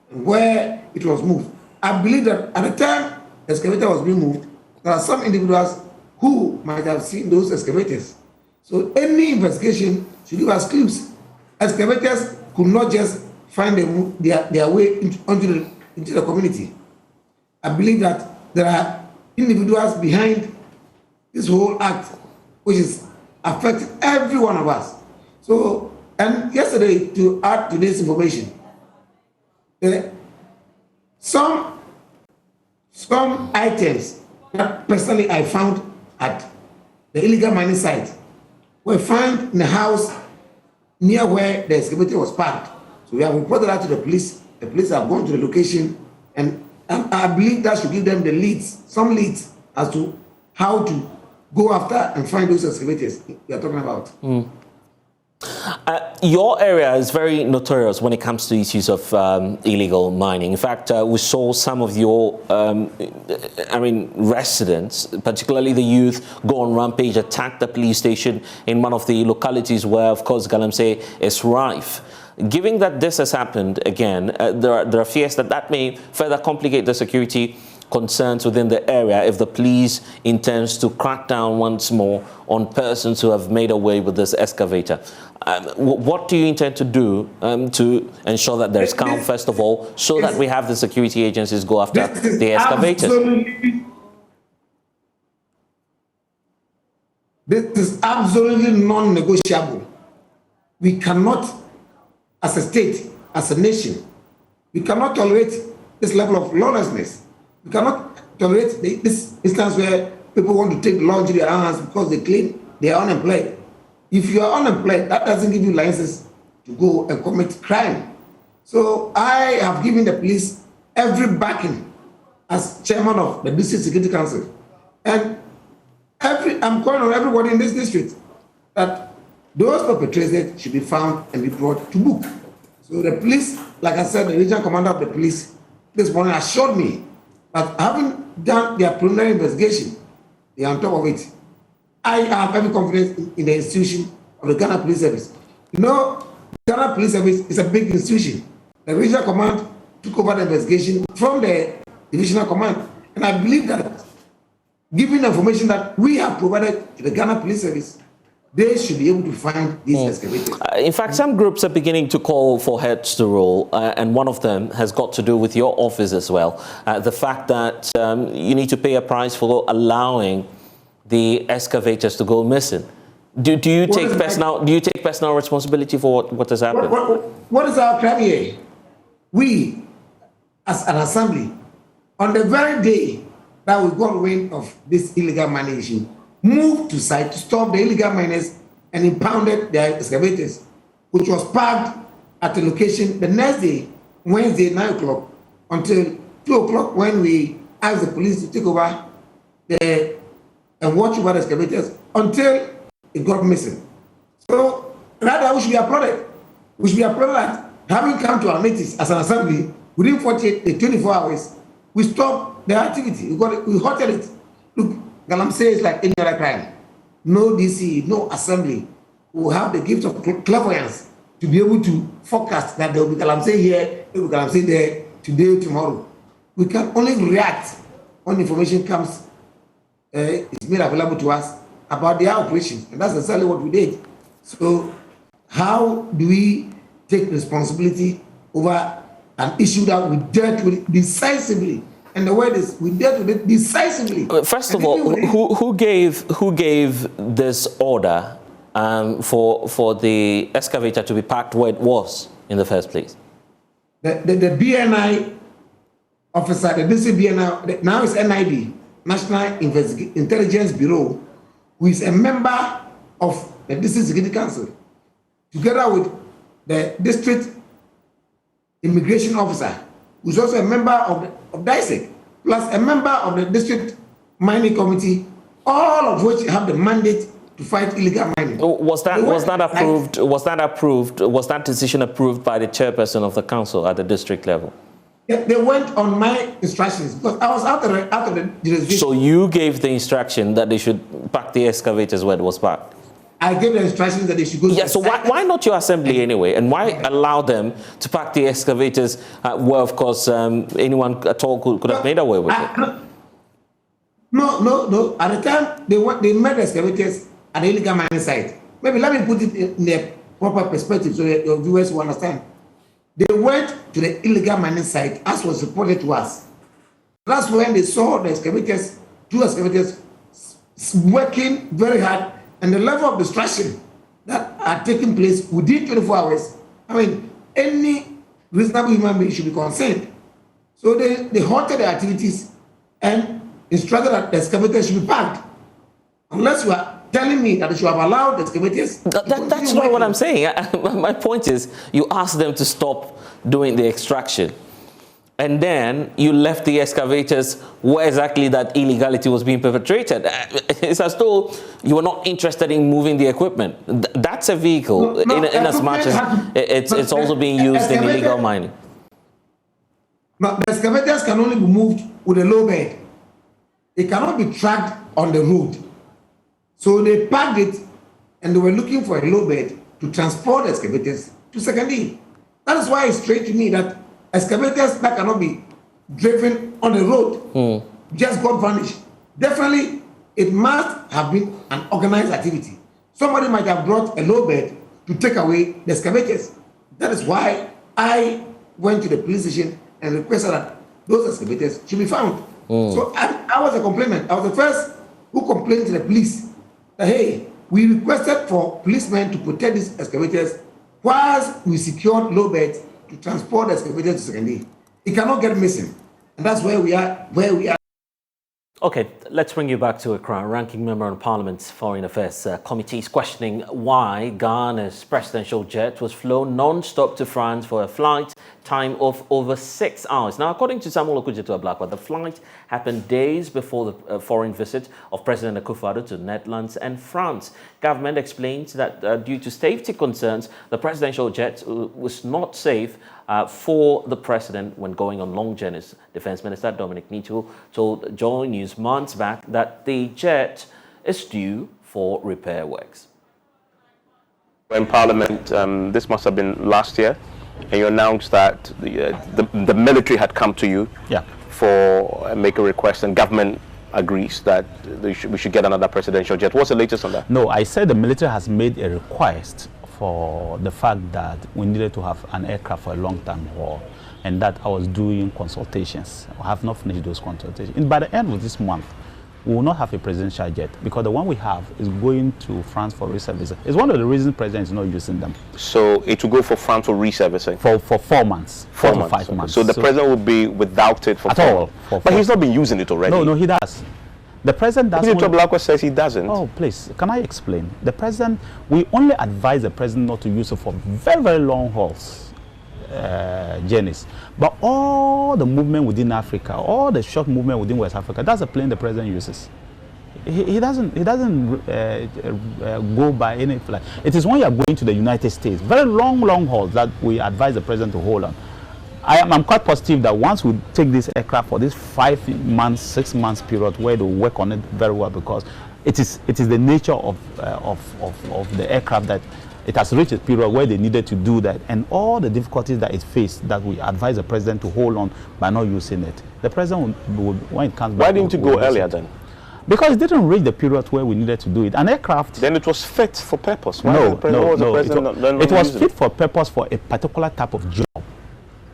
where it was moved, I believe that at the time the excavator was being moved, there are some individuals who might have seen those excavators. So any investigation should give us clues. Excavators could not just find their way into the community. I believe that there are individuals behind this whole act, which is affecting every one of us. So, and yesterday, to add to this information, some items that personally I found at the illegal mining site were found in a house near where the excavator was parked. So we have reported that to the police. The police have gone to the location, and I believe that should give them the leads, some leads as to how to go after and find those excavators we are talking about. Your area is very notorious when it comes to issues of illegal mining. In fact, we saw some of your, residents, particularly the youth, go on rampage, attack the police station in one of the localities where, of course, Galamsey is rife. Given that this has happened again, there are fears that may further complicate the security concerns within the area if the police intends to crack down once more on persons who have made away with this excavator. What do you intend to do to ensure that there's calm, first of all, so that we have the security agencies go after the excavators? This is absolutely non-negotiable. We cannot, as a state, as a nation, we cannot tolerate this level of lawlessness. We cannot tolerate this instance where people want to take the law into their hands because they claim they are unemployed. If you are unemployed, that doesn't give you license to go and commit crime. So I have given the police every backing as chairman of the District Security Council. And I'm calling on everybody in this district that those perpetrators should be found and be brought to book. So the police, like I said, the regional commander of the police this morning assured me that having done their preliminary investigation, they are on top of it. I have every confidence in the institution of the Ghana Police Service. You know, Ghana Police Service is a big institution. The regional command took over the investigation from the divisional command. And I believe that, given the information that we have provided to the Ghana Police Service, they should be able to find these excavators. In fact, some groups are beginning to call for heads to roll, and one of them has got to do with your office as well. The fact that you need to pay a price for allowing the excavators to go missing. Do you take personal responsibility for what has happened? What is our crime here? We, as an assembly, on the very day that we got wind of this illegal mining issue, moved to site to stop the illegal miners and impounded their excavators, which was parked at the location the next day, Wednesday, 9 o'clock, until 2 o'clock when we asked the police to take over and watch over the excavators until it got missing. So rather, we should be applauded. We should be applauded that having come to our notice as an assembly, within 24 hours, we stopped the activity. We halted it. Look, Galamsey is like any other crime. No DC, no assembly will have the gift of clairvoyance to be able to forecast that there will be galamsey here, there will be galamsey there, today, tomorrow. We can only react when information comes, is made available to us about their operation. And that's exactly what we did. So how do we take responsibility over an issue that we dealt with decisively? And the word is, we dealt with it decisively. First of all, who gave this order for the excavator to be parked where it was in the first place? The BNI officer, the district BNI, now it's NIB, National Intelligence Bureau, who is a member of the District Security Council, together with the district immigration officer, who is also a member of DISEC, plus a member of the district mining committee, all of which have the mandate to fight illegal mining. Was that decision approved by the chairperson of the council at the district level? They went on my instructions because I was out of the jurisdiction. So you gave the instruction that they should park the excavators where it was parked? I gave the instructions that they should go to so why not your assembly anyway? And why allow them to park the excavators where, of course, anyone at all could have made away with it? No. At the time, they made the excavators at the illegal mining site. Maybe let me put it in the proper perspective so that your viewers will understand. They went to the illegal mining site as was reported to us. That's when they saw the excavators, two excavators, working very hard, and the level of destruction that are taking place within 24 hours. I mean, any reasonable human being should be concerned. So they halted the activities and instructed that the excavators should be parked. Unless you are telling me that they should have allowed the excavators. That's not what I'm saying. My point is, you asked them to stop doing the extraction, and then you left the excavators where exactly that illegality was being perpetrated. It's as though you were not interested in moving the equipment. That's a vehicle, in as much as it's also being used in illegal mining. But the excavators can only be moved with a low bed. It cannot be tracked on the road. So they parked it, and they were looking for a low bed to transport the excavators to Secondary. That is why it's strange to me that excavators that cannot be driven on the road just got vanished. Definitely, it must have been an organized activity. Somebody might have brought a low bed to take away the excavators. That is why I went to the police station and requested that those excavators should be found. So I was a complainant. I was the first who complained to the police that, hey, we requested for policemen to protect these excavators whilst we secured low beds to transport the excavators to Secondary. It cannot get missing. And that's where we are. Okay, let's bring you back to Accra. Ranking Member on Parliament's Foreign Affairs Committee is questioning why Ghana's presidential jet was flown non-stop to France for a flight time of over 6 hours. Now, according to Samuel Okudzeto-Ablakwa, the flight happened days before the foreign visit of President Akufo-Addo to Netherlands and France. Government explains that due to safety concerns, the presidential jet was not safe for the president when going on long journeys. Defense Minister Dominic Nito told JoyNews months back that the jet is due for repair works. In Parliament, this must have been last year, and you announced that the military had come to you for make a request, and government agrees that we should get another presidential jet. What's the latest on that? No, I said the military has made a request for the fact that we needed to have an aircraft for a long-term haul, and that I was doing consultations. I have not finished those consultations. And by the end of this month, we will not have a presidential jet because the one we have is going to France for reservice. It's one of the reasons the president is not using them. So it will go for France for reservicing? For 4 months, 4 to 5 months. So the president will be without it for 4 months? But he's not been using it already? No, he does. The president doesn't. Okudzeto-Ablakwa says he doesn't. Oh, please, can I explain? The president, we only advise the president not to use it for very, very long hauls. Journeys, but all the movement within Africa, all the short movement within West Africa, that's a plane the president uses. He doesn't go by any flight. It is when you are going to the United States, very long hauls, that we advise the president to hold on. I'm quite positive that once we take this aircraft for this 5 months, 6 months period, where they work on it very well, because it is the nature of the aircraft that it has reached a period where they needed to do that, and all the difficulties that it faced, that we advise the president to hold on by not using it. The president, when it comes back... Why didn't you go earlier then? Because it didn't reach the period where we needed to do it. An aircraft... Then it was fit for purpose. Why No, it was fit for purpose for a particular type of job,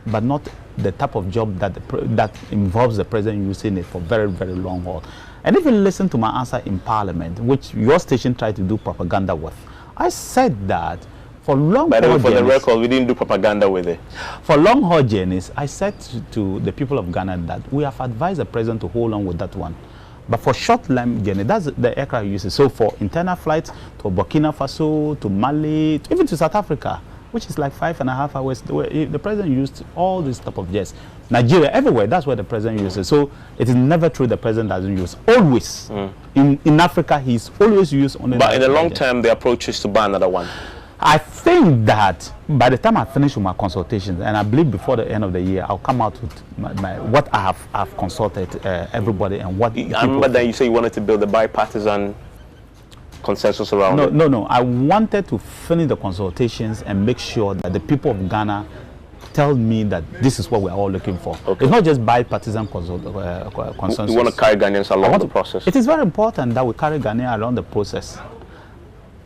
but not the type of job that that involves the president using it for very, very long haul. And if you listen to my answer in Parliament, which your station tried to do propaganda with, I said that for long haul journeys... For the record, we didn't do propaganda with it. For long haul journeys, I said to the people of Ghana that we have advised the president to hold on with that one. But for short-line journey, that's the aircraft uses. So for internal flights to Burkina Faso, to Mali, even to South Africa, which is like 5.5 hours, the president used all these type of jets. Nigeria, everywhere, that's where the president uses. So it is never true the president doesn't use. Always. In Africa, he's always used only... But in the long term, the approach is to buy another one. I think that by the time I finish with my consultations, and I believe before the end of the year, I'll come out with what I have consulted everybody and what... I remember that you said you wanted to build a bipartisan consensus around it. No. I wanted to finish the consultations and make sure that the people of Ghana tell me that this is what we're all looking for. Okay. It's not just bipartisan consensus. You want to carry Ghanaians along the process? It is very important that we carry Ghanaians along the process.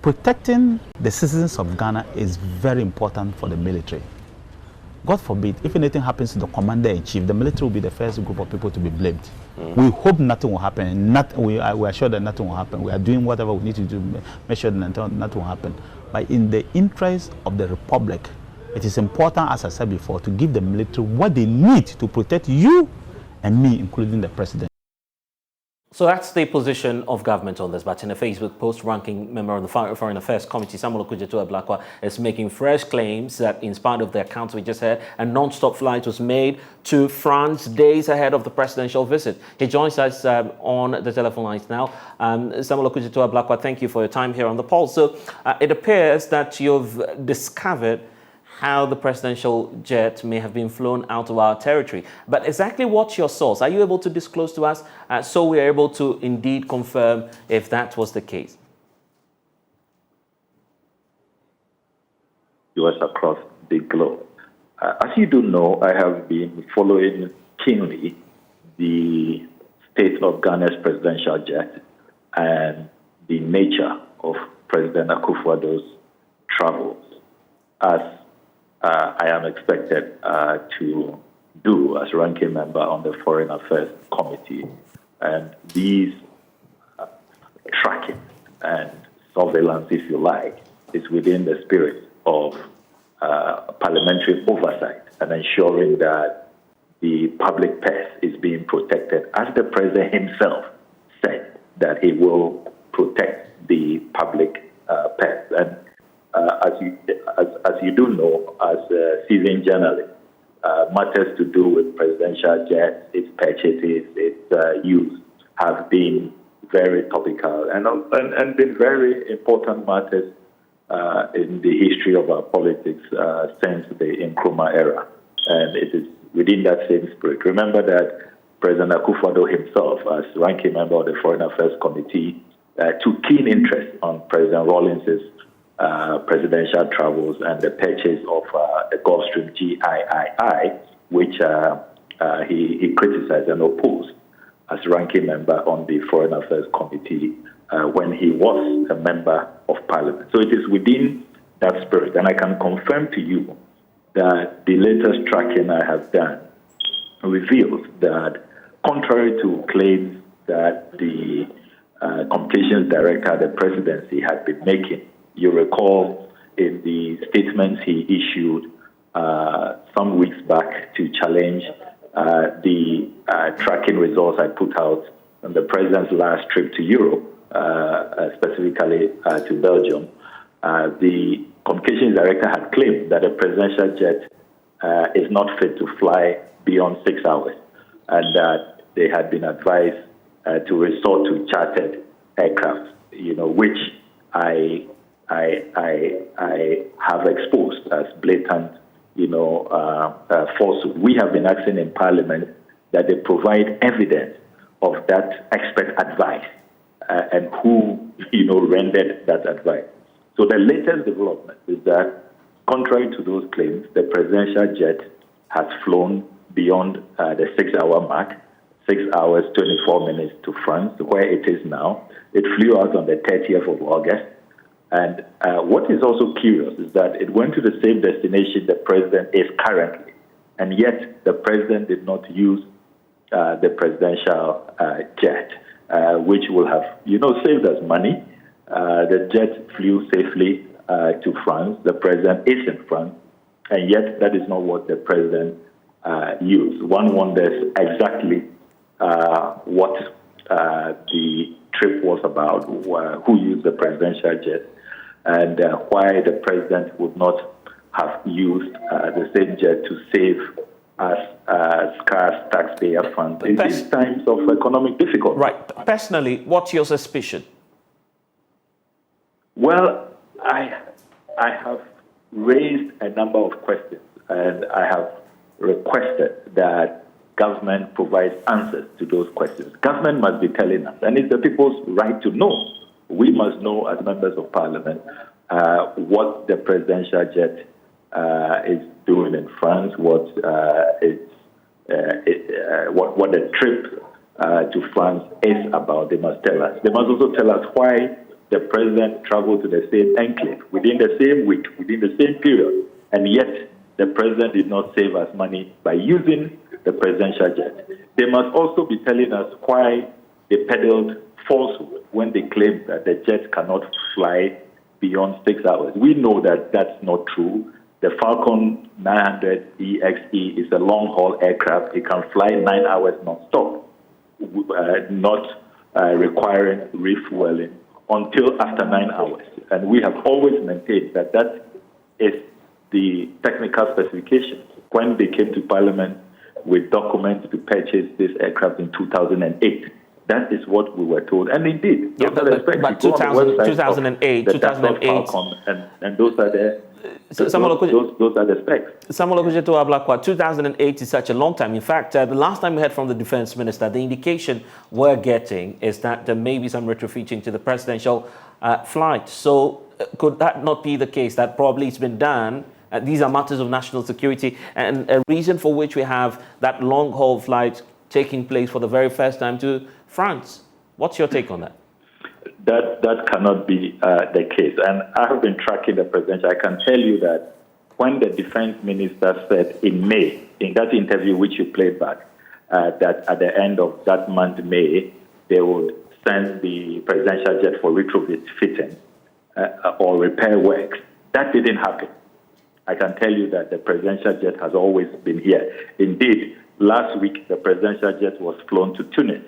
Protecting the citizens of Ghana is very important for the military. God forbid, if anything happens to the commander-in-chief, the military will be the first group of people to be blamed. We hope nothing will happen. We are sure that nothing will happen. We are doing whatever we need to do to make sure that nothing will happen. But in the interest of the Republic, it is important, as I said before, to give the military what they need to protect you and me, including the president. So that's the position of government on this. But in a Facebook post, ranking member of the Foreign Affairs Committee, Samuel Okudzeto-Ablakwa, is making fresh claims that in spite of the accounts we just heard, a non-stop flight was made to France days ahead of the presidential visit. He joins us on the telephone lines now. Samuel Okudzeto-Ablakwa, thank you for your time here on The Pulse. So it appears that you've discovered how the presidential jet may have been flown out of our territory. But exactly what's your source? Are you able to disclose to us so we are able to indeed confirm if that was the case? US across the globe. As you do know, I have been following keenly the state of Ghana's presidential jet and the nature of President Akufo-Addo's travels, as I am expected to do as ranking member on the Foreign Affairs Committee. And these tracking and surveillance, if you like, is within the spirit of parliamentary oversight and ensuring that the public purse is being protected, as the president himself said that he will protect the public purse. And as you do know, as a seasoned journalist, matters to do with presidential jets, its purchases, its use, have been very topical and been very important matters in the history of our politics since the Nkrumah era. And it is within that same spirit. Remember that President Akufo-Addo himself, as ranking member of the Foreign Affairs Committee, took keen interest on President Rawlings's presidential travels and the purchase of the Gulfstream GIII, which he criticized and opposed as ranking member on the Foreign Affairs Committee when he was a member of Parliament. So it is within that spirit. And I can confirm to you that the latest tracking I have done reveals that, contrary to claims that the Communications Director, the presidency, had been making, you recall in the statements he issued some weeks back to challenge the tracking results I put out on the president's last trip to Europe, specifically to Belgium, the Communications Director had claimed that a presidential jet is not fit to fly beyond 6 hours, and that they had been advised to resort to chartered aircraft, which I have exposed as blatant, falsehood. We have been asking in Parliament that they provide evidence of that expert advice and who, rendered that advice. So the latest development is that, contrary to those claims, the presidential jet has flown beyond the 6-hour mark, 6 hours, 24 minutes to France, where it is now. It flew out on the 30th of August. And what is also curious is that it went to the same destination the president is currently. And yet the president did not use the presidential jet, which will have, saved us money. The jet flew safely to France. The president is in France. And yet that is not what the president used. One wonders exactly what the trip was about, who used the presidential jet, and why the president would not have used the same jet to save us scarce taxpayer funds in these times of economic difficulty. Right. Personally, what's your suspicion? Well, I have raised a number of questions, and I have requested that government provides answers to those questions. Government must be telling us, and it's the people's right to know. We must know as members of parliament what the presidential jet is doing in France, what the trip to France is about. They must tell us. They must also tell us why the president traveled to the same enclave within the same week, within the same period, and yet the president did not save us money by using the presidential jet. They must also be telling us why they peddled falsehood when they claimed that the jet cannot fly beyond 6 hours. We know that that's not true. The Falcon 900 EXE is a long-haul aircraft. It can fly 9 hours non-stop, not requiring refueling until after 9 hours. And we have always maintained that that is the technical specifications. When they came to Parliament with documents to purchase this aircraft in 2008, that is what we were told. And indeed, yeah, but 2008, Falcon, and those are the those are the specs. Samuel Okujeto Ablakwa, 2008 is such a long time. In fact, the last time we heard from the defense minister, the indication we're getting is that there may be some retrofitting to the presidential flight. So could that not be the case, that probably it's been done? These are matters of national security, and a reason for which we have that long-haul flight taking place for the very first time to France. What's your take on that? That cannot be the case. And I have been tracking the president. I can tell you that when the defense minister said in May, in that interview which you played back, that at the end of that month, May, they would send the presidential jet for retrofitting or repair works, that didn't happen. I can tell you that the presidential jet has always been here. Indeed, last week, the presidential jet was flown to Tunis.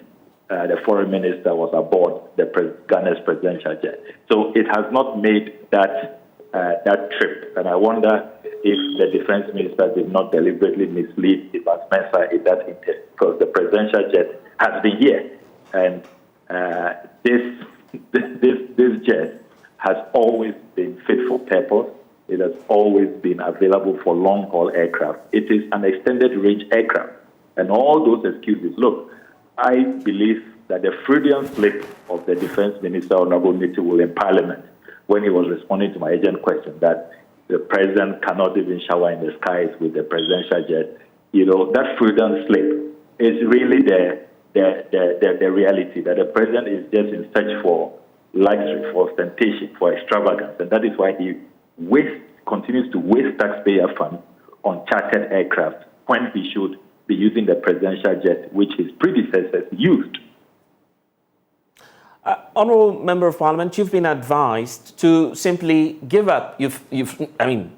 The foreign minister was aboard Ghana's presidential jet. So it has not made that trip. And I wonder if the defense minister did not deliberately mislead Ibas Mensah in that interview, because the presidential jet has been here. And this jet has always been fit for purpose. It has always been available for long-haul aircraft. It is an extended-range aircraft. And all those excuses, look, I believe that the Freudian slip of the defense minister, Honorable Mitchell, in Parliament, when he was responding to my agent question that the president cannot even shower in the skies with the presidential jet, that Freudian slip is really the reality, that the president is just in search for luxury, for ostentation, for extravagance. And that is why he continues to waste taxpayer funds on chartered aircraft when he should be using the presidential jet, which his predecessors used. Honourable Member of Parliament, you've been advised to simply give up. You've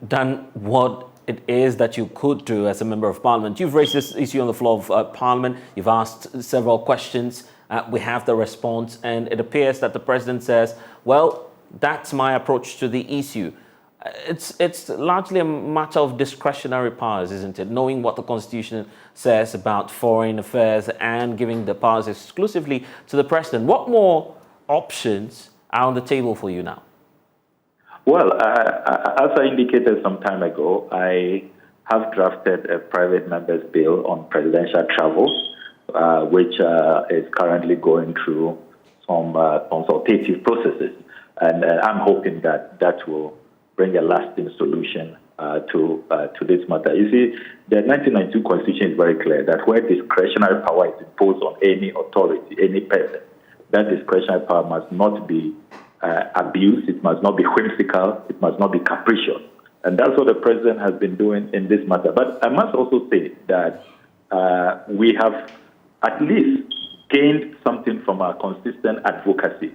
done what it is that you could do as a Member of Parliament. You've raised this issue on the floor of Parliament. You've asked several questions. We have the response, and it appears that the President says, well, that's my approach to the issue. It's largely a matter of discretionary powers, isn't it? Knowing what the Constitution says about foreign affairs and giving the powers exclusively to the President. What more options are on the table for you now? Well, as I indicated some time ago, I have drafted a private member's bill on presidential travel, which is currently going through some consultative processes. And I'm hoping that that will bring a lasting solution to this matter. You see, the 1992 Constitution is very clear that where discretionary power is imposed on any authority, any person, that discretionary power must not be abused, it must not be whimsical, it must not be capricious. And that's what the president has been doing in this matter. But I must also say that we have at least gained something from our consistent advocacy.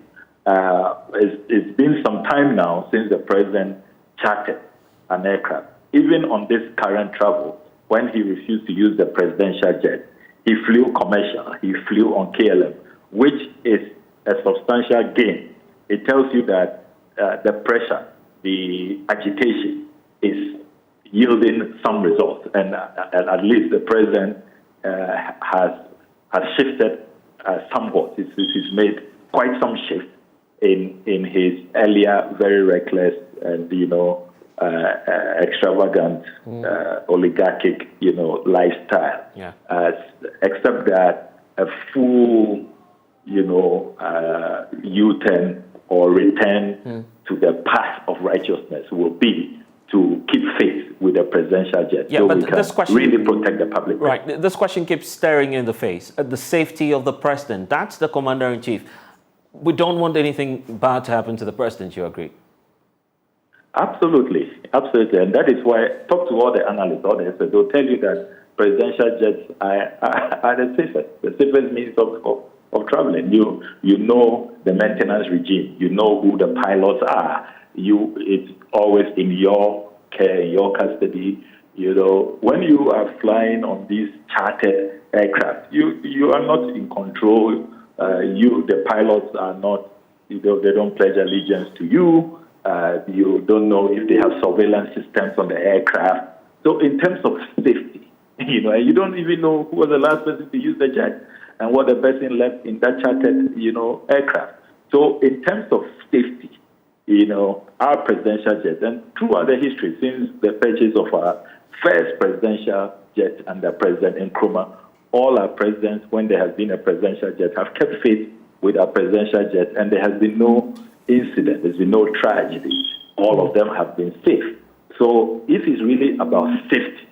It's been some time now since the president chartered an aircraft. Even on this current travel, when he refused to use the presidential jet, he flew commercial, he flew on KLM, which is a substantial gain. It tells you that the pressure, the agitation is yielding some results, and at least the president has shifted somewhat. He's made quite some shift in his earlier very reckless and extravagant oligarchic lifestyle. Yeah. Except that a full U-turn or return to the path of righteousness will be to keep faith with the presidential jet, so but we can really protect the public. Right. This question keeps staring you in the face. The safety of the president, that's the commander-in-chief. We don't want anything bad to happen to the president, you agree? Absolutely. Absolutely. And that is why, talk to all the analysts, all the experts, they'll tell you that presidential jets are the safest means of traveling. You know the maintenance regime. You know who the pilots are. It's always in your care, in your custody. When you are flying on these chartered aircraft, you are not in control. The pilots are not, they don't pledge allegiance to you. You don't know if they have surveillance systems on the aircraft. So in terms of safety, you don't even know who was the last person to use the jet and what the person left in that chartered, aircraft. So in terms of safety, our presidential jet, and throughout the history, since the purchase of our first presidential jet under President Nkrumah, all our presidents, when there has been a presidential jet, have kept faith with our presidential jet, and there has been no incident, there's been no tragedy. All of them have been safe. So if it's really about safety,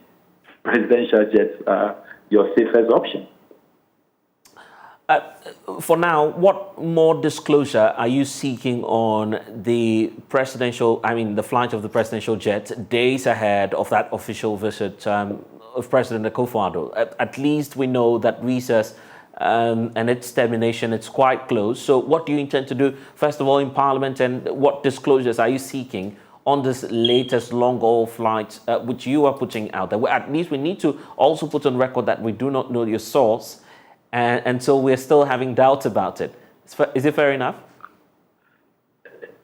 presidential jets are your safest option. For now, what more disclosure are you seeking on the the flight of the presidential jet days ahead of that official visit of President Akufo-Addo? At least we know that recess and its termination, it's quite close. So what do you intend to do, first of all, in Parliament, and what disclosures are you seeking on this latest long-haul flight, which you are putting out there? At least we need to also put on record that we do not know your source, and so we're still having doubts about it. Is it fair enough?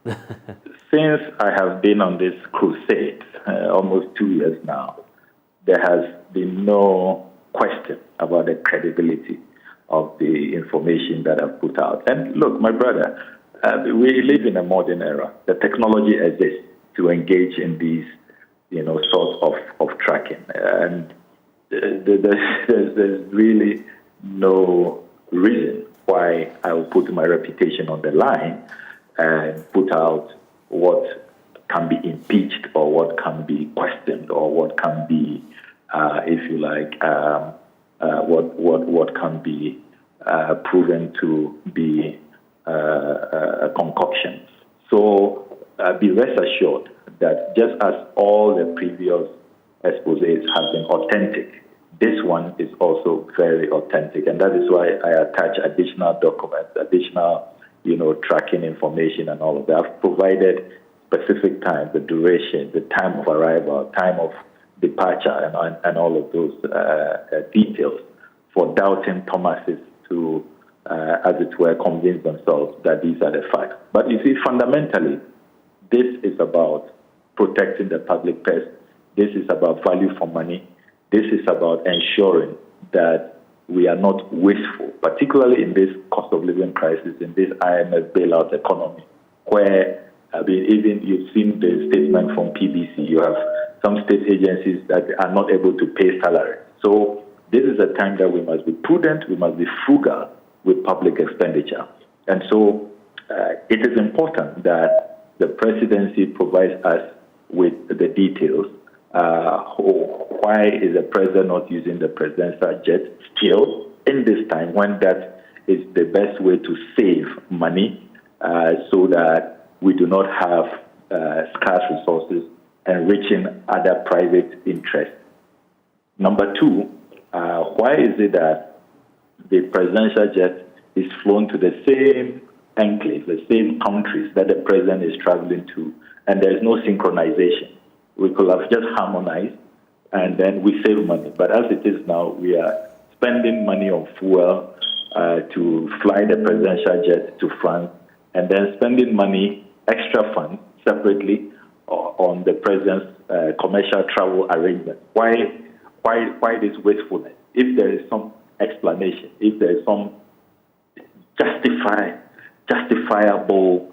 Since I have been on this crusade, almost 2 years now, there has been no question about the credibility of the information that I've put out. And look, my brother, we live in a modern era. The technology exists to engage in these, sorts of tracking. And there's really no reason why I will put my reputation on the line and put out what can be impeached or what can be questioned or what can be, if you like, what can be proven to be a concoction. So be rest assured that just as all the previous exposés have been authentic, this one is also very authentic, and that is why I attach additional documents, additional, tracking information and all of that. I've provided specific time, the duration, the time of arrival, time of departure, and all of those details for doubting Thomases to, as it were, convince themselves that these are the facts. But you see, fundamentally, this is about protecting the public purse. This is about value for money. This is about ensuring that we are not wasteful, particularly in this cost of living crisis, in this IMF bailout economy, where, even you've seen the statement from PBC, you have some state agencies that are not able to pay salary. So this is a time that we must be prudent, we must be frugal with public expenditure. And so it is important that the presidency provides us with the details. Why is the president not using the presidential jet still in this time when that is the best way to save money so that we do not have scarce resources enriching other private interests? Number two, why is it that the presidential jet is flown to the same enclave, the same countries that the president is traveling to, and there is no synchronization? We could have just harmonized and then we save money. But as it is now, we are spending money on fuel to fly the presidential jet to France and then spending money, extra funds, separately on the president's commercial travel arrangement. Why this wastefulness? If there is some explanation, if there is some justifiable,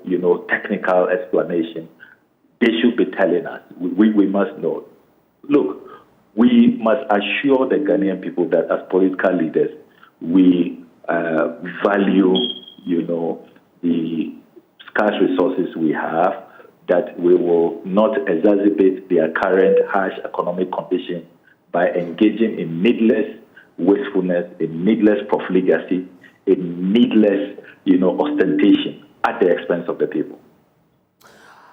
technical explanation, they should be telling us. We must know. Look, we must assure the Ghanaian people that as political leaders, we value, the scarce resources we have, that we will not exacerbate their current harsh economic conditions by engaging in needless wastefulness, in needless profligacy, in needless, ostentation at the expense of the people.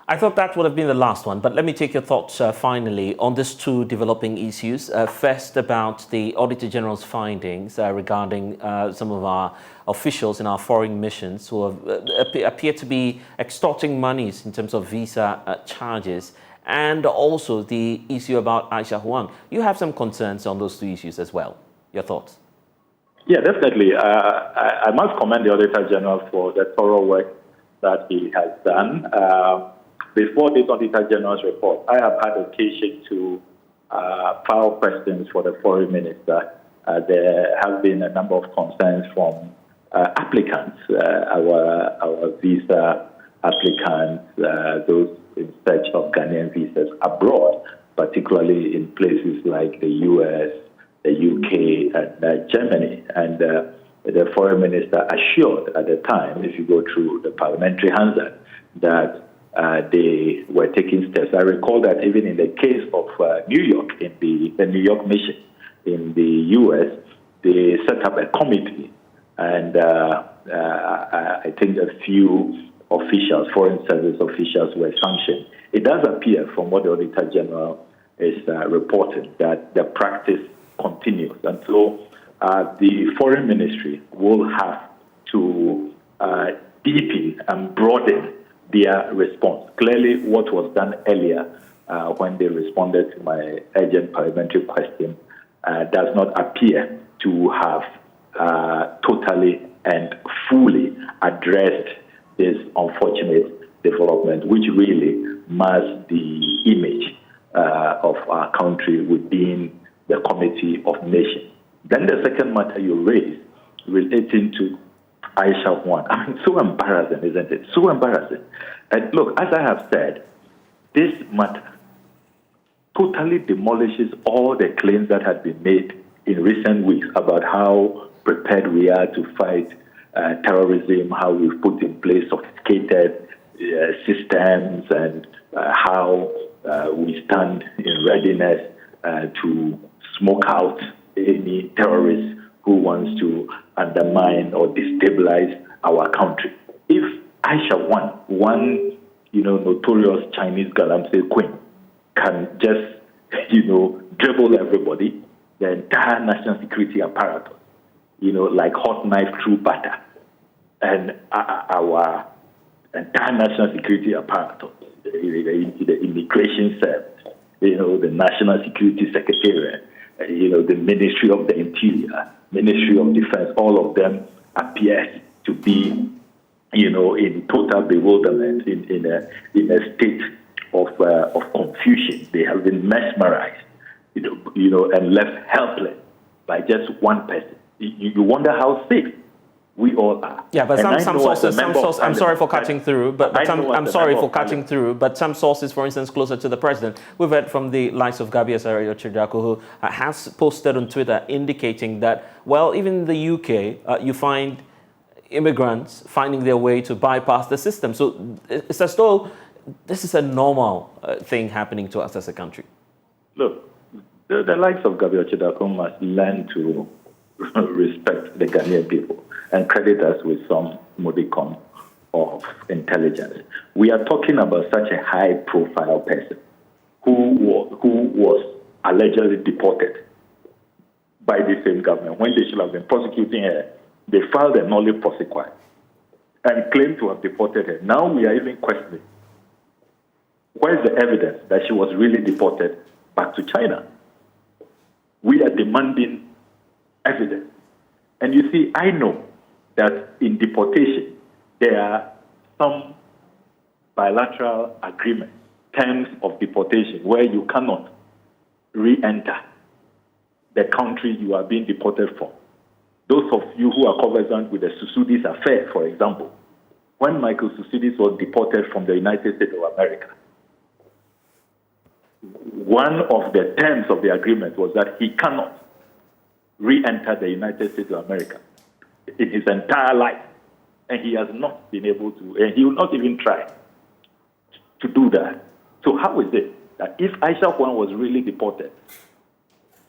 I thought that would have been the last one, but let me take your thoughts finally on these two developing issues. First, about the Auditor General's findings regarding some of our officials in our foreign missions who appear to be extorting monies in terms of visa charges, and also the issue about Aisha Huang. You have some concerns on those two issues as well. Your thoughts? Yeah, definitely. I must commend the Auditor General for the thorough work that he has done. Before this Auditor General's report, I have had occasion to file questions for the Foreign Minister. There have been a number of concerns from applicants, our visa applicants, those in search of Ghanaian visas abroad, particularly in places like the US, the UK, and Germany. And the Foreign Minister assured at the time, if you go through the parliamentary Hansard, that they were taking steps. I recall that even in the case of New York, in the New York mission in the U.S., they set up a committee, and I think a few officials, foreign service officials, were sanctioned. It does appear from what the Auditor General is reporting that the practice continues, and so the Foreign Ministry will have to deepen and broaden their response. Clearly, what was done earlier when they responded to my urgent parliamentary question does not appear to have totally and fully addressed this unfortunate development, which really mars the image of our country within the Committee of Nations. Then the second matter you raised relating to Aisha Huang. I mean, so embarrassing, isn't it? So embarrassing. And look, as I have said, this matter totally demolishes all the claims that had been made in recent weeks about how prepared we are to fight terrorism, how we've put in place sophisticated systems, and how we stand in readiness to smoke out any terrorist who wants to undermine or destabilize our country. If Aisha Huang, one notorious Chinese galamsey queen, can just dribble everybody, the entire national security apparatus, like hot knife through butter, and our entire national security apparatus, the immigration service, the National Security Secretariat, the Ministry of the Interior, Ministry of Defense, all of them appear to be, in total bewilderment, in a state of confusion. They have been mesmerized, and left helpless by just one person. You wonder how safe we all are. Yeah, but some sources, I'm sorry for cutting through, but some sources, for instance, closer to the president, we've heard from the likes of Gabi Asare Ochidaku, who has posted on Twitter indicating that, well, even in the UK, you find immigrants finding their way to bypass the system. So it's as though this is a normal thing happening to us as a country. Look, the likes of Gabriel Chidako must learn to respect the Ghanaian people and credit us with some modicum of intelligence. We are talking about such a high-profile person who was allegedly deported by the same government. When they should have been prosecuting her, they filed a nolle prosequi and claimed to have deported her. Now we are even questioning, where is the evidence that she was really deported back to China? We are demanding evidence. And you see, I know that in deportation, there are some bilateral agreements, terms of deportation, where you cannot re-enter the country you are being deported from. Those of you who are conversant with the Susudis affair, for example, when Michael Susudis was deported from the United States of America, one of the terms of the agreement was that he cannot re-enter the United States of America in his entire life. And he has not been able to, and he will not even try to do that. So how is it that if Aisha Juan was really deported,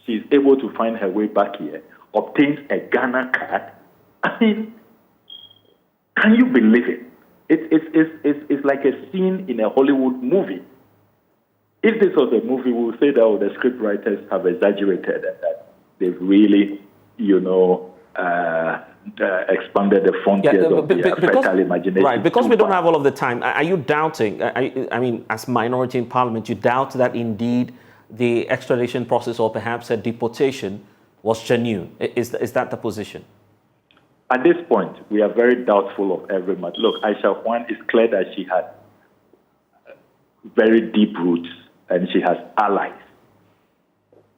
she is able to find her way back here, obtains a Ghana card? I mean, can you believe it? It's like a scene in a Hollywood movie. If this was a movie, we would say that the script writers have exaggerated and that they've really, expanded the frontiers of their fertile imagination. Right, because we don't have all of the time. Are you doubting, I mean, as minority in parliament, you doubt that indeed the extradition process or perhaps a deportation was genuine? Is that the position? At this point, we are very doubtful of every matter. Look, Aisha Juan, is clear that she had very deep roots and she has allies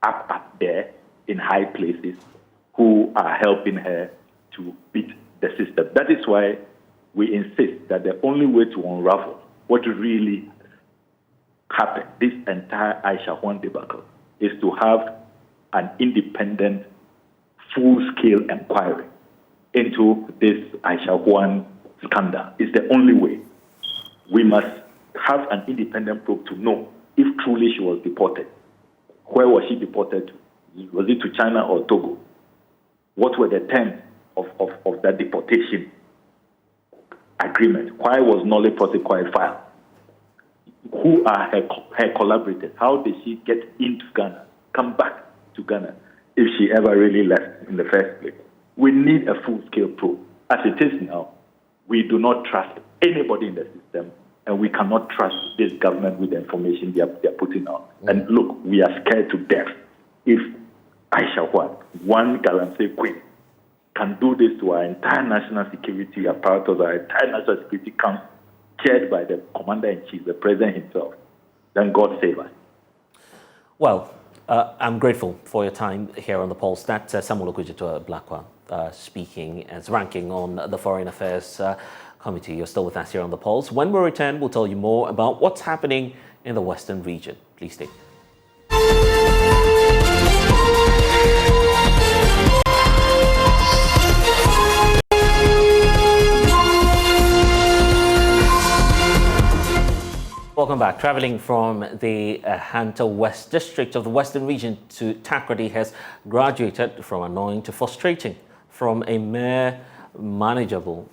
up there in high places who are helping her to beat the system. That is why we insist that the only way to unravel what really happened, this entire Aisha Juan debacle, is to have an independent, full-scale inquiry into this Aisha Juan scandal. It's the only way. We must have an independent probe to know if truly she was deported. Where was she deported to? Was it to China or Togo? What were the terms of that deportation agreement? Why was nolle prosequi filed? Who are her collaborators? How did she get into Ghana, come back to Ghana, if she ever really left in the first place? We need a full-scale probe. As it is now, we do not trust anybody in the system, and we cannot trust this government with the information they are putting out. And look, we are scared to death. If Aisha Juan, one Galamsey queen, can do this to our entire national security apparatus, our entire national security council, chaired by the commander-in-chief, the president himself, then God save us. Well, I'm grateful for your time here on The Pulse. That's Samuel Okudzeto Blakwa speaking as ranking on the Foreign Affairs Committee. You're still with us here on The Pulse. When we return, we'll tell you more about what's happening in the Western region. Please stay. Welcome back. Traveling from the Hunter West district of the Western region to Takoradi has graduated from annoying to frustrating, from a mere manageable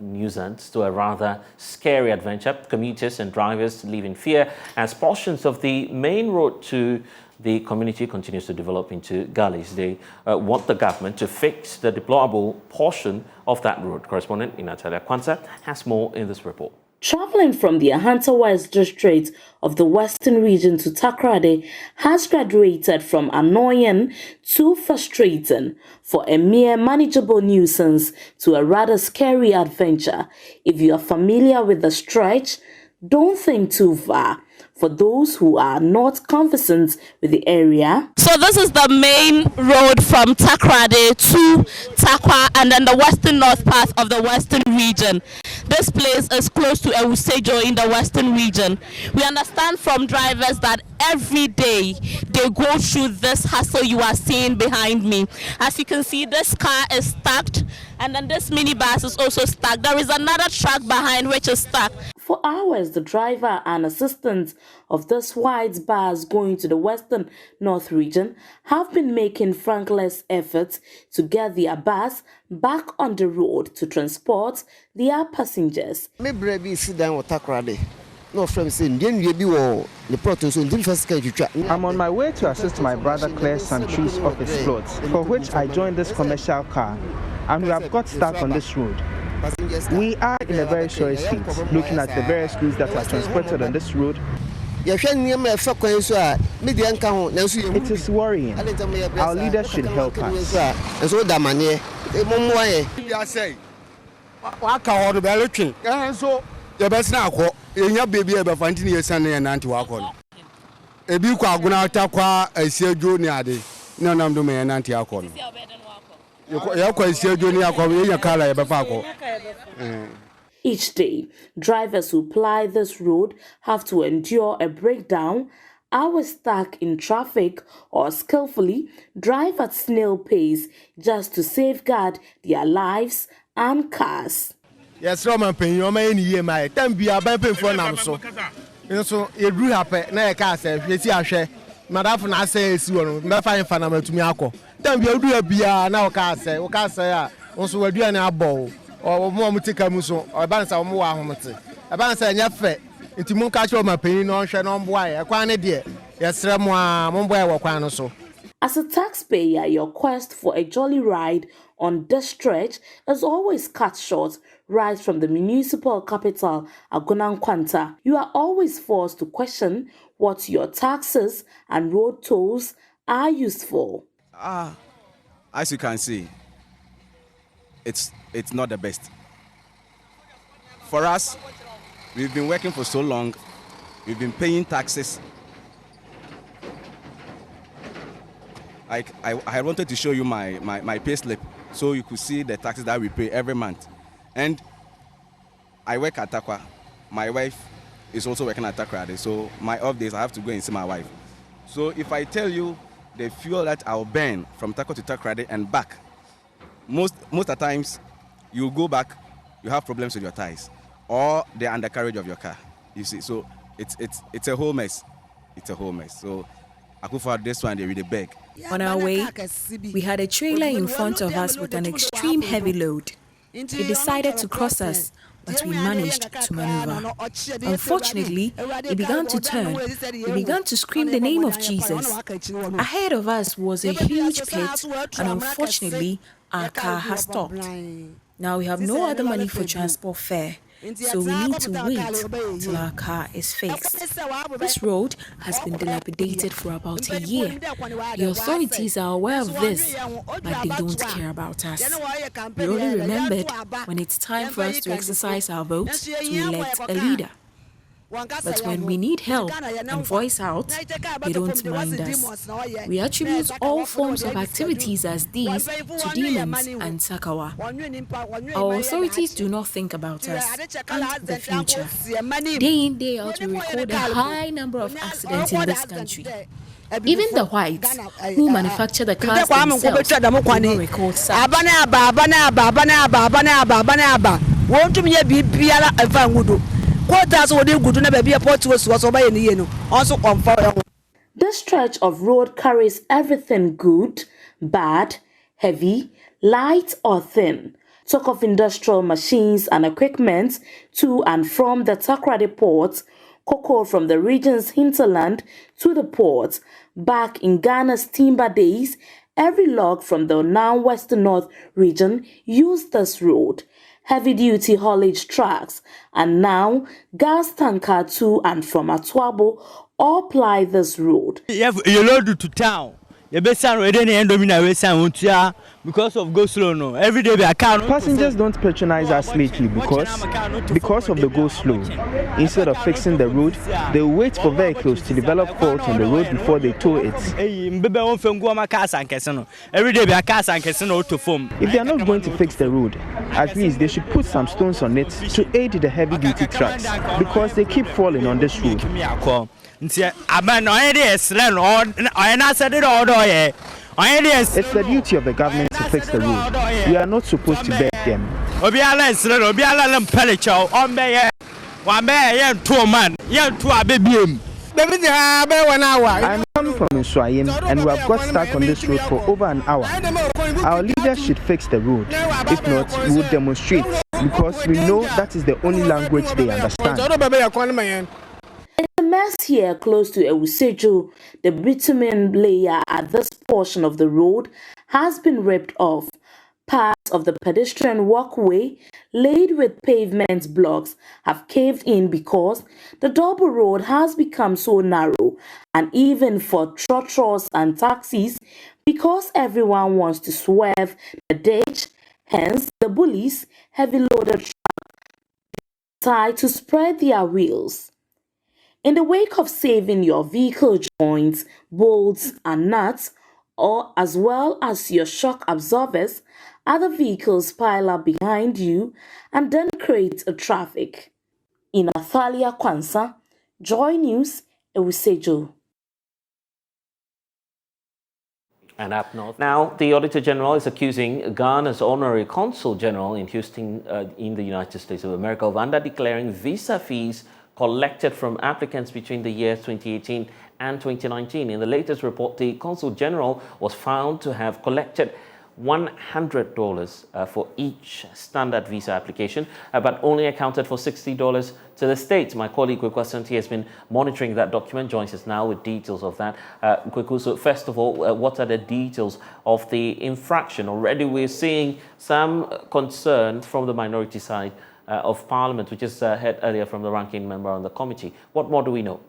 nuisance to a rather scary adventure. Commuters and drivers live in fear as portions of the main road to the community continues to develop into gullies. They want the government to fix the deplorable portion of that road. Correspondent Natalia Kwanzaa has more in this report. Traveling from the Hunter West district of the Western region to Takoradi has graduated from annoying to frustrating, for a mere manageable nuisance to a rather scary adventure. If you are familiar with the stretch, don't think too far, for those who are not conversant with the area. So this is the main road from Takoradi to Takwa and then the western north part of the western region. This place is close to Ewusejo in the western region. We understand from drivers that every day they go through this hassle you are seeing behind me. As you can see, this car is stuck and then this minibus is also stuck. There is another truck behind which is stuck. For hours, the driver and assistants of this white bus going to the western north region have been making frankless efforts to get their bus back on the road to transport their passengers. I'm on my way to assist my brother clear some trees off his plots, for which I joined this commercial car, and we have got stuck on this road. We are in a very sorry state, looking at the various goods that are transported on this road. It is worrying. Our leaders should help us. Each day, drivers who ply this road have to endure a breakdown, hours stuck in traffic, or skillfully drive at snail pace just to safeguard their lives and cars. Yes, Roman Penny, you're my year, my time be a bumping for now. So you grew up at Nakasa, you see, Madame, I say, you may find Fanama to Miako. Then you do a beer now, Casa, or Casa, also a doing a bowl, or more Mutikamuso, or Bansa or Moamati. A Bansa and Yafe, into Munkacho, my penny, no Shannon boy, a quantity dear. Yes, Ramwa, Mumbai or Quanoso. As a taxpayer, your quest for a jolly ride on this stretch is always cut short right from the municipal capital, Agonankwanta. You are always forced to question what your taxes and road tolls are used for. As you can see, it's not the best. For us, we've been working for so long, we've been paying taxes. I wanted to show you my pay slip so you could see the taxes that we pay every month. And I work at Takwa. My wife is also working at Takoradi, so my off days I have to go and see my wife. So if I tell you the fuel that I'll burn from Takwa to Takoradi and back, most of the times you go back, you have problems with your tires or the undercarriage of your car. You see, so it's a whole mess. It's a whole mess. So I go for this one, they really beg. On our way, we had a trailer in front of us with an extreme heavy load. It decided to cross us, but we managed to maneuver. Unfortunately, it began to turn. We began to scream the name of Jesus. Ahead of us was a huge pit, and unfortunately, our car has stopped. Now we have no other money for transport fare, so we need to wait till our car is fixed. This road has been dilapidated for about a year. The authorities are aware of this, but they don't care about us. We only remembered when it's time for us to exercise our vote to elect a leader. But when we need help and voice out, they don't mind us. We attribute all forms of activities as these to demons and Sakawa. Our authorities do not think about us and the future. Day in, day out, we record a high number of accidents in this country. Even the whites who manufacture the cars themselves do not record such. This stretch of road carries everything good, bad, heavy, light or thin. Talk of industrial machines and equipment to and from the Takoradi port, cocoa from the region's hinterland to the port. Back in Ghana's timber days, every log from the now western north region used this road. Heavy-duty haulage trucks, and now gas tanker to and from Atuabo all ply this road. You load to town, because of go slow no. Every day we are passengers don't patronize us lately because of the go slow. Instead of fixing the road, they wait for vehicles to develop fault on the road before they tow it. Every day we are cars and to form. If they are not going to fix the road, at least they should put some stones on it to aid the heavy duty trucks because they keep falling on this road. It's the duty of the government to fix the road. We are not supposed to beg them. I'm coming from Nswayim and we have got stuck on this road for over an hour. Our leaders should fix the road. If not, we will demonstrate because we know that is the only language they understand. In a mess here close to Ewuseju, the bitumen layer at this portion of the road has been ripped off. Parts of the pedestrian walkway laid with pavement blocks have caved in because the double road has become so narrow, and even for trotros and taxis because everyone wants to swerve the ditch. Hence, the bullies heavy loaded trucks tied to spread their wheels. In the wake of saving your vehicle joints, bolts and nuts, or as well as your shock absorbers, other vehicles pile up behind you and then create a traffic. In Athalia Kwansa, Joy News, Ewuseju. And up north. Now, the Auditor General is accusing Ghana's Honorary Consul General in Houston, in the United States of America, of under-declaring visa fees collected from applicants between the years 2018 and 2019. In the latest report, the Consul General was found to have collected $100 for each standard visa application, but only accounted for $60 to the state. My colleague Kweku Asante has been monitoring that document, joins us now with details of that. Kweku, so first of all, what are the details of the infraction? Already we're seeing some concern from the minority side of Parliament, which is heard earlier from the ranking member on the committee. What more do we know?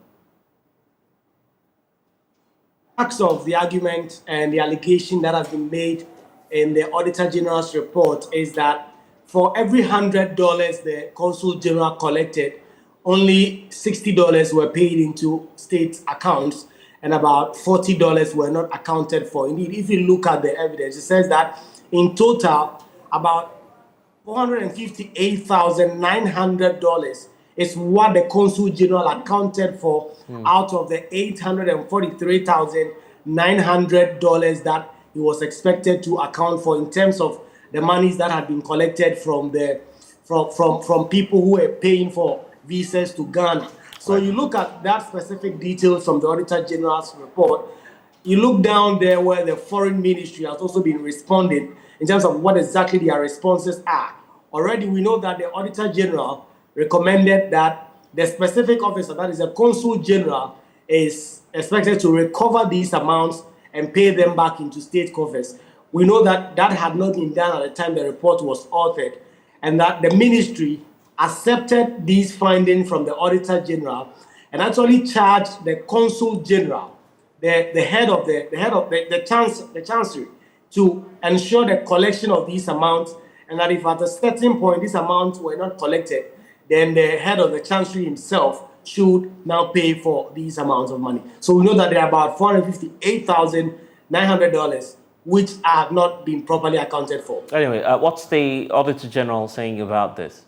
Facts of the argument and the allegation that has been made in the Auditor General's report is that for every $100 the Consul General collected, only $60 were paid into state accounts and about $40 were not accounted for. Indeed, if you look at the evidence, it says that in total, about $458,900 is what the Consul General accounted for out of the $843,900 that he was expected to account for in terms of the monies that had been collected from people who were paying for visas to Ghana. So you look at that specific details from the Auditor General's report. You look down there where the Foreign Ministry has also been responding in terms of what exactly their responses are. Already we know that the Auditor General recommended that the specific officer, that is a Consul General, is expected to recover these amounts and pay them back into state coffers. We know that that had not been done at the time the report was authored, and that the ministry accepted these findings from the Auditor General and actually charged the Consul General, the head of the Chancery, to ensure the collection of these amounts, and that if at a certain point these amounts were not collected, then the head of the Chancery himself should now pay for these amounts of money. So we know that there are about $458,900 which have not been properly accounted for. Anyway, what's the Auditor General saying about this?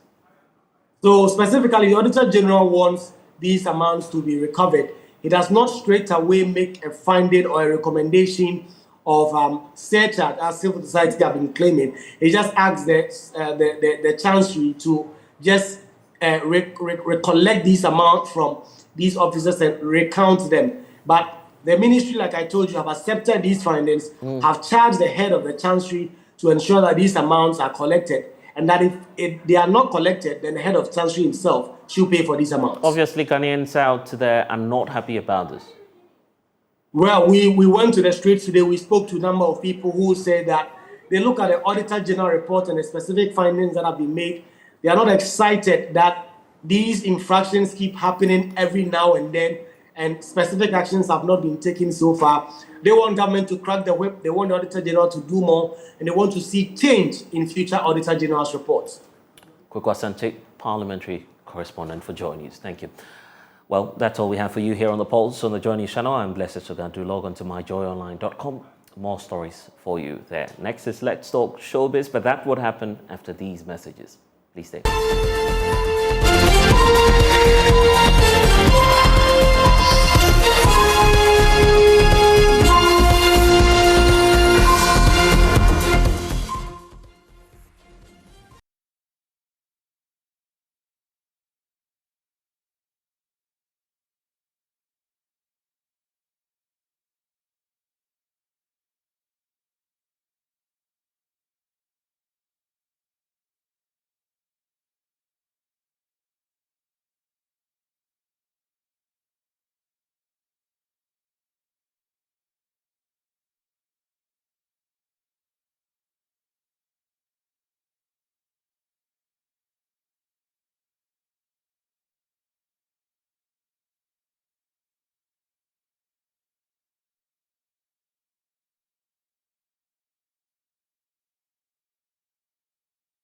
So specifically, the Auditor General wants these amounts to be recovered. It does not straight away make a finding or a recommendation of search as civil society have been claiming. It just asks the Chancery to just recollect these amounts from these officers and recount them. But the ministry, like I told you, have accepted these findings, have charged the head of the Chancery to ensure that these amounts are collected, and that if they are not collected, then the head of Chancery himself should pay for these amounts. Obviously, Ghanaians out there are not happy about this. Well, we went to the streets today. We spoke to a number of people who said that they look at the Auditor General report and the specific findings that have been made. They are not excited that these infractions keep happening every now and then, and specific actions have not been taken so far. They want government to crack the whip, they want the Auditor General to do more, and they want to see change in future Auditor General's reports. Kwekwa Asante, parliamentary correspondent for JoyNews. Thank you. Well, that's all we have for you here on the Pulse on the JoyNews channel. I'm blessed Sogah. Do log on to myjoyonline.com. More stories for you there. Next is Let's Talk Showbiz, but that would happen after these messages. Please stay.